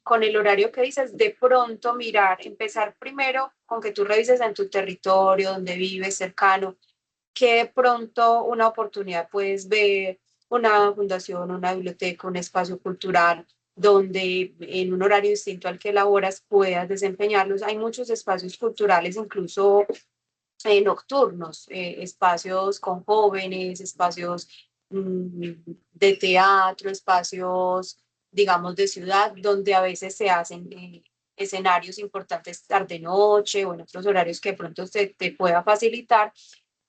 con el horario que dices, de pronto mirar, empezar primero con que tú revises en tu territorio, donde vives, cercano, que de pronto una oportunidad puedes ver, una fundación, una biblioteca, un espacio cultural, donde en un horario distinto al que elaboras puedas desempeñarlos. Hay muchos espacios culturales, incluso nocturnos, espacios con jóvenes, espacios de teatro, espacios, digamos, de ciudad, donde a veces se hacen escenarios importantes tarde-noche o en otros horarios que de pronto se te pueda facilitar.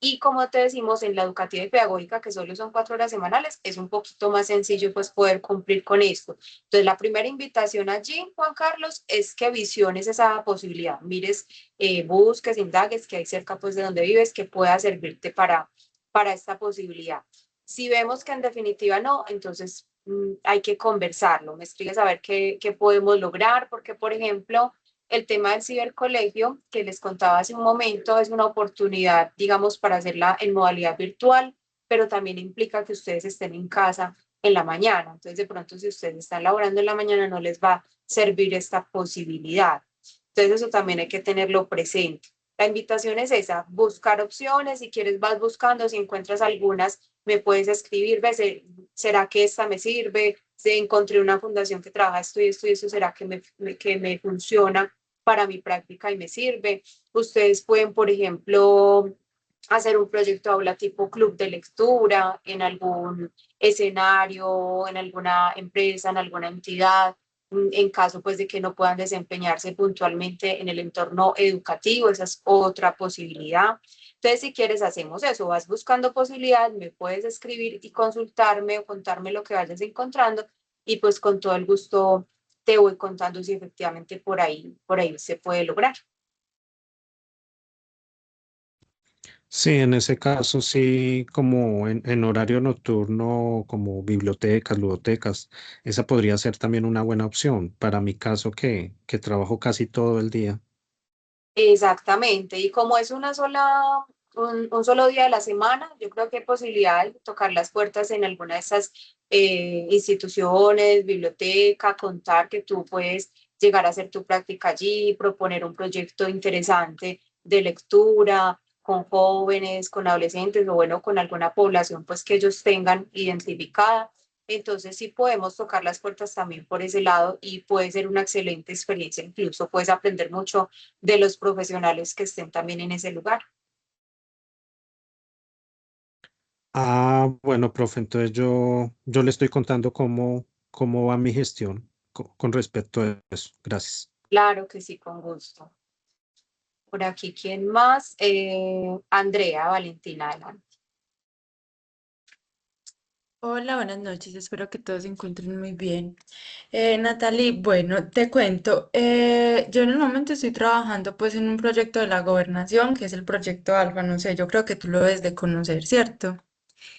Y como te decimos, en la educativa y pedagógica, que solo son 4 horas semanales, es un poquito más sencillo pues poder cumplir con esto. Entonces, la primera invitación allí, Juan Carlos, es que visiones esa posibilidad, mires, busques, indagues que hay cerca pues de donde vives que pueda servirte para esta posibilidad. Si vemos que en definitiva no, entonces hay que conversarlo, me expliques a ver qué podemos lograr, porque por ejemplo, el tema del cibercolegio que les contaba hace un momento es una oportunidad, digamos, para hacerla en modalidad virtual, pero también implica que ustedes estén en casa en la mañana. Entonces, de pronto, si ustedes están laborando en la mañana, no les va a servir esta posibilidad. Entonces, eso también hay que tenerlo presente. La invitación es esa, buscar opciones. Si quieres, vas buscando. Si encuentras algunas, me puedes escribir. ¿Ves? ¿Será que esta me sirve? Si encontré una fundación que trabaja esto y esto y eso, ¿será que me funciona para mi práctica y me sirve? Ustedes pueden, por ejemplo, hacer un proyecto aula tipo club de lectura en algún escenario, en alguna empresa, en alguna entidad, en caso pues de que no puedan desempeñarse puntualmente en el entorno educativo, esa es otra posibilidad. Entonces, si quieres, hacemos eso, vas buscando posibilidades, me puedes escribir y consultarme o contarme lo que vayas encontrando y pues con todo el gusto te voy contando si efectivamente por ahí se puede lograr. Sí, en ese caso sí, como en horario nocturno, como bibliotecas, ludotecas, esa podría ser también una buena opción para mi caso que trabajo casi todo el día. Exactamente, y como es un solo día de la semana, yo creo que hay posibilidad de tocar las puertas en alguna de esas instituciones, biblioteca, contar que tú puedes llegar a hacer tu práctica allí, proponer un proyecto interesante de lectura con jóvenes, con adolescentes o bueno, con alguna población pues que ellos tengan identificada. Entonces sí podemos tocar las puertas también por ese lado y puede ser una excelente experiencia, incluso puedes aprender mucho de los profesionales que estén también en ese lugar. Ah, bueno, profe, entonces yo le estoy contando cómo va mi gestión con respecto a eso. Gracias. Claro que sí, con gusto. Por aquí, ¿quién más? Andrea Valentina, adelante. Hola, buenas noches. Espero que todos se encuentren muy bien. Natalie, bueno, te cuento. Yo en el momento estoy trabajando pues en un proyecto de la gobernación, que es el proyecto Alfa. No sé, yo creo que tú lo debes de conocer, ¿cierto?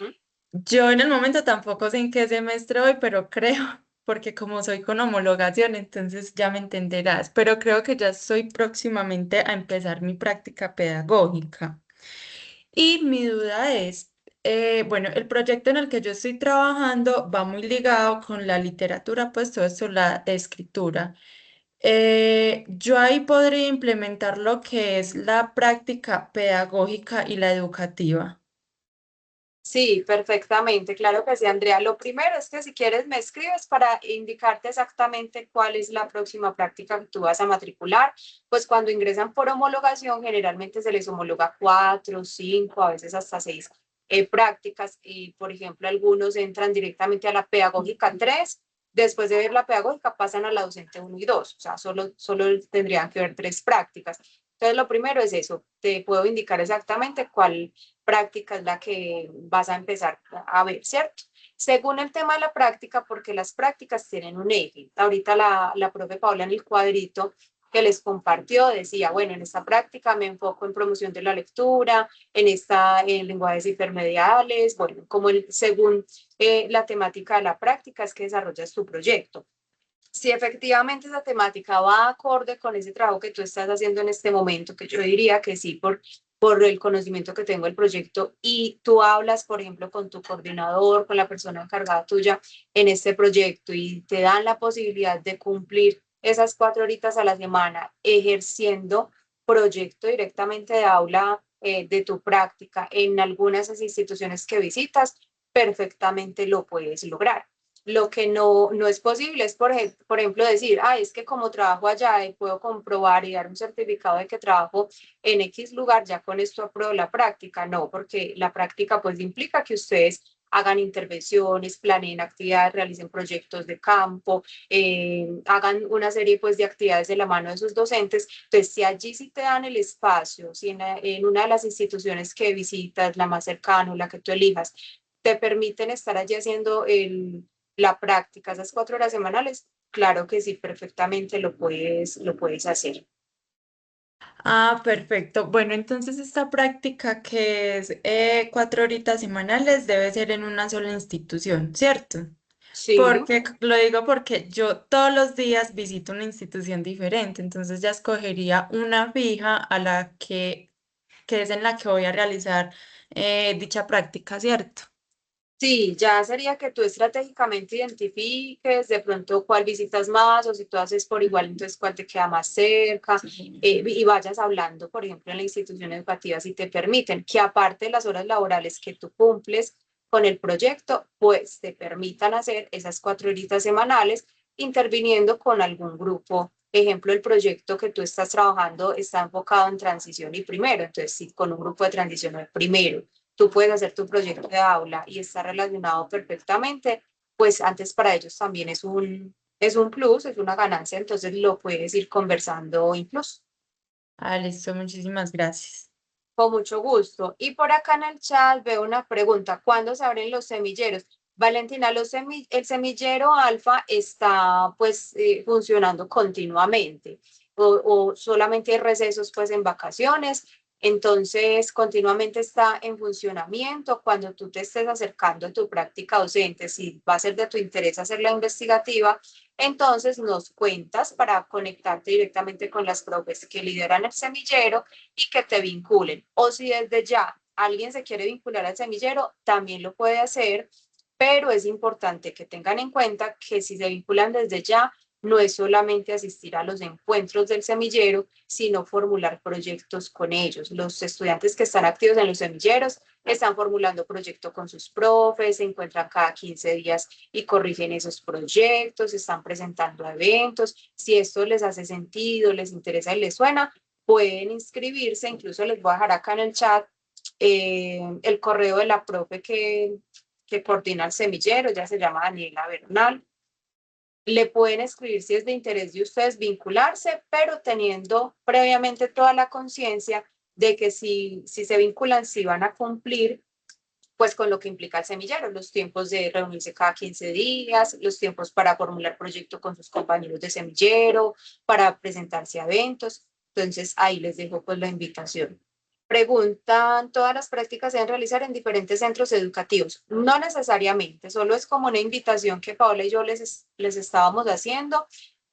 ¿Mm? Yo en el momento tampoco sé en qué semestre voy, pero creo, porque como soy con homologación, entonces ya me entenderás, pero creo que ya estoy próximamente a empezar mi práctica pedagógica. Y mi duda es, bueno, el proyecto en el que yo estoy trabajando va muy ligado con la literatura, pues todo esto, la escritura. Yo ahí podría implementar lo que es la práctica pedagógica y la educativa. Sí, perfectamente, claro que sí, Andrea. Lo primero es que si quieres me escribes para indicarte exactamente cuál es la próxima práctica que tú vas a matricular. Pues cuando ingresan por homologación, generalmente se les homologa 4, 5, a veces hasta 6 prácticas. Y, por ejemplo, algunos entran directamente a la pedagógica 3. Después de ver la pedagógica pasan a la docente 1 y 2. O sea, solo tendrían que ver 3 prácticas. Entonces, lo primero es eso. Te puedo indicar exactamente cuál práctica es la que vas a empezar a ver, ¿cierto? Según el tema de la práctica, porque las prácticas tienen un eje. Ahorita la profe Paula en el cuadrito que les compartió decía, bueno, en esta práctica me enfoco en promoción de la lectura, en lenguajes intermediales, bueno, como según la temática de la práctica es que desarrollas tu proyecto. Si efectivamente esa temática va acorde con ese trabajo que tú estás haciendo en este momento, que yo diría que sí, por el conocimiento que tengo del proyecto, y tú hablas, por ejemplo, con tu coordinador, con la persona encargada tuya en este proyecto y te dan la posibilidad de cumplir esas 4 horitas a la semana ejerciendo proyecto directamente de aula de tu práctica en algunas de esas instituciones que visitas, perfectamente lo puedes lograr. Lo que no es posible es, por ejemplo, decir, es que como trabajo allá y puedo comprobar y dar un certificado de que trabajo en X lugar, ya con esto apruebo la práctica. No, porque la práctica pues implica que ustedes hagan intervenciones, planeen actividades, realicen proyectos de campo, hagan una serie pues de actividades de la mano de sus docentes. Entonces, si allí sí te dan el espacio, si en una de las instituciones que visitas, la más cercana o la que tú elijas, te permiten estar allí haciendo la práctica, esas 4 horas semanales, claro que sí, perfectamente lo puedes hacer. Ah, perfecto. Bueno, entonces esta práctica que es 4 horitas semanales debe ser en una sola institución, ¿cierto? Sí, Porque lo digo porque yo todos los días visito una institución diferente, entonces ya escogería una fija a que es en la que voy a realizar dicha práctica, ¿cierto? sí, ya sería que tú estratégicamente identifiques de pronto cuál visitas más o si tú haces por igual, entonces cuál te queda más cerca y vayas hablando, por ejemplo, en la institución educativa si te permiten que aparte de las horas laborales que tú cumples con el proyecto, pues te permitan hacer esas 4 horitas semanales interviniendo con algún grupo. Ejemplo, el proyecto que tú estás trabajando está enfocado en transición y primero, entonces sí, con un grupo de transición o de primero tú puedes hacer tu proyecto de aula y está relacionado perfectamente, pues antes para ellos también es un plus, es una ganancia, entonces lo puedes ir conversando incluso. Ah, listo, muchísimas gracias. Con mucho gusto. Y por acá en el chat veo una pregunta, ¿cuándo se abren los semilleros? Valentina, el semillero alfa está pues funcionando continuamente o solamente hay recesos pues en vacaciones, entonces continuamente está en funcionamiento. Cuando tú te estés acercando a tu práctica docente, si va a ser de tu interés hacer la investigativa, entonces nos cuentas para conectarte directamente con las profes que lideran el semillero y que te vinculen. O si desde ya alguien se quiere vincular al semillero, también lo puede hacer, pero es importante que tengan en cuenta que si se vinculan desde ya, no es solamente asistir a los encuentros del semillero, sino formular proyectos con ellos. Los estudiantes que están activos en los semilleros están formulando proyectos con sus profes, se encuentran cada 15 días y corrigen esos proyectos, están presentando eventos. Si esto les hace sentido, les interesa y les suena, pueden inscribirse, incluso les voy a dejar acá en el chat el correo de la profe que coordina el semillero, ya se llama Daniela Bernal. Le pueden escribir si es de interés de ustedes vincularse, pero teniendo previamente toda la conciencia de que si se vinculan, si van a cumplir pues con lo que implica el semillero, los tiempos de reunirse cada 15 días, los tiempos para formular proyecto con sus compañeros de semillero, para presentarse a eventos. Entonces ahí les dejo pues la invitación. Preguntan, ¿todas las prácticas se deben realizar en diferentes centros educativos? No necesariamente, solo es como una invitación que Paola y yo les estábamos haciendo,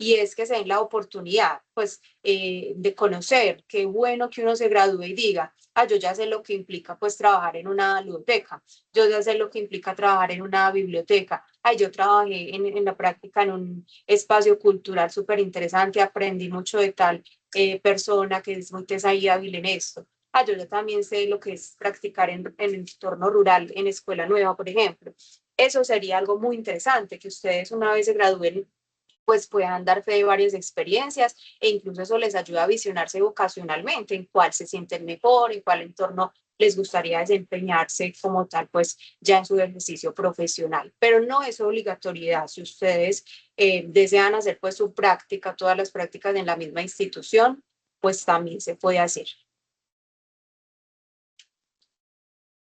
y es que se den la oportunidad, pues, de conocer. Qué bueno que uno se gradúe y diga, yo ya sé lo que implica, pues, trabajar en una ludoteca, yo ya sé lo que implica trabajar en una biblioteca, yo trabajé en la práctica en un espacio cultural súper interesante, aprendí mucho de tal persona que es muy tesa y hábil en esto. Yo ya también sé lo que es practicar en el entorno rural, en escuela nueva, por ejemplo. Eso sería algo muy interesante, que ustedes una vez se gradúen, pues puedan dar fe de varias experiencias, e incluso eso les ayuda a visionarse vocacionalmente, en cuál se sienten mejor, en cuál entorno les gustaría desempeñarse como tal, pues ya en su ejercicio profesional. Pero no es obligatoriedad. Si ustedes desean hacer pues su práctica, todas las prácticas en la misma institución, pues también se puede hacer.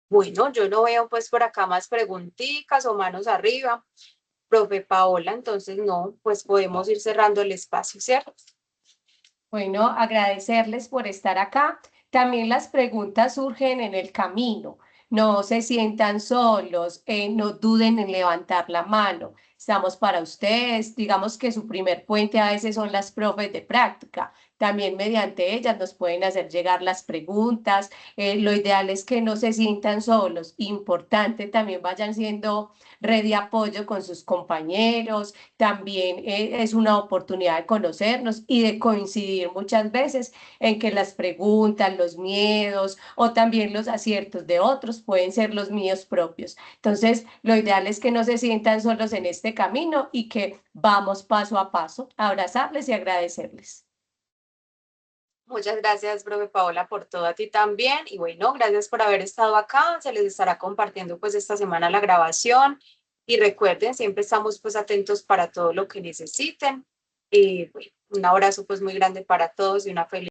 Bueno, yo no veo pues por acá más preguntitas o manos arriba. Profe Paola, entonces no, pues podemos ir cerrando el espacio, ¿cierto? Bueno, agradecerles por estar acá. También las preguntas surgen en el camino. No se sientan solos, no duden en levantar la mano. Estamos para ustedes. Digamos que su primer puente a veces son las profes de práctica. También mediante ellas nos pueden hacer llegar las preguntas. Lo ideal es que no se sientan solos. Importante, también vayan siendo red de apoyo con sus compañeros. También es una oportunidad de conocernos y de coincidir muchas veces en que las preguntas, los miedos o también los aciertos de otros pueden ser los míos propios. Entonces, lo ideal es que no se sientan solos en este camino y que vamos paso a paso a abrazarles y agradecerles. Muchas gracias, profe Paola, por todo, a ti también. Y bueno, gracias por haber estado acá. Se les estará compartiendo pues esta semana la grabación. Y recuerden, siempre estamos pues atentos para todo lo que necesiten. Bueno, un abrazo pues muy grande para todos y una feliz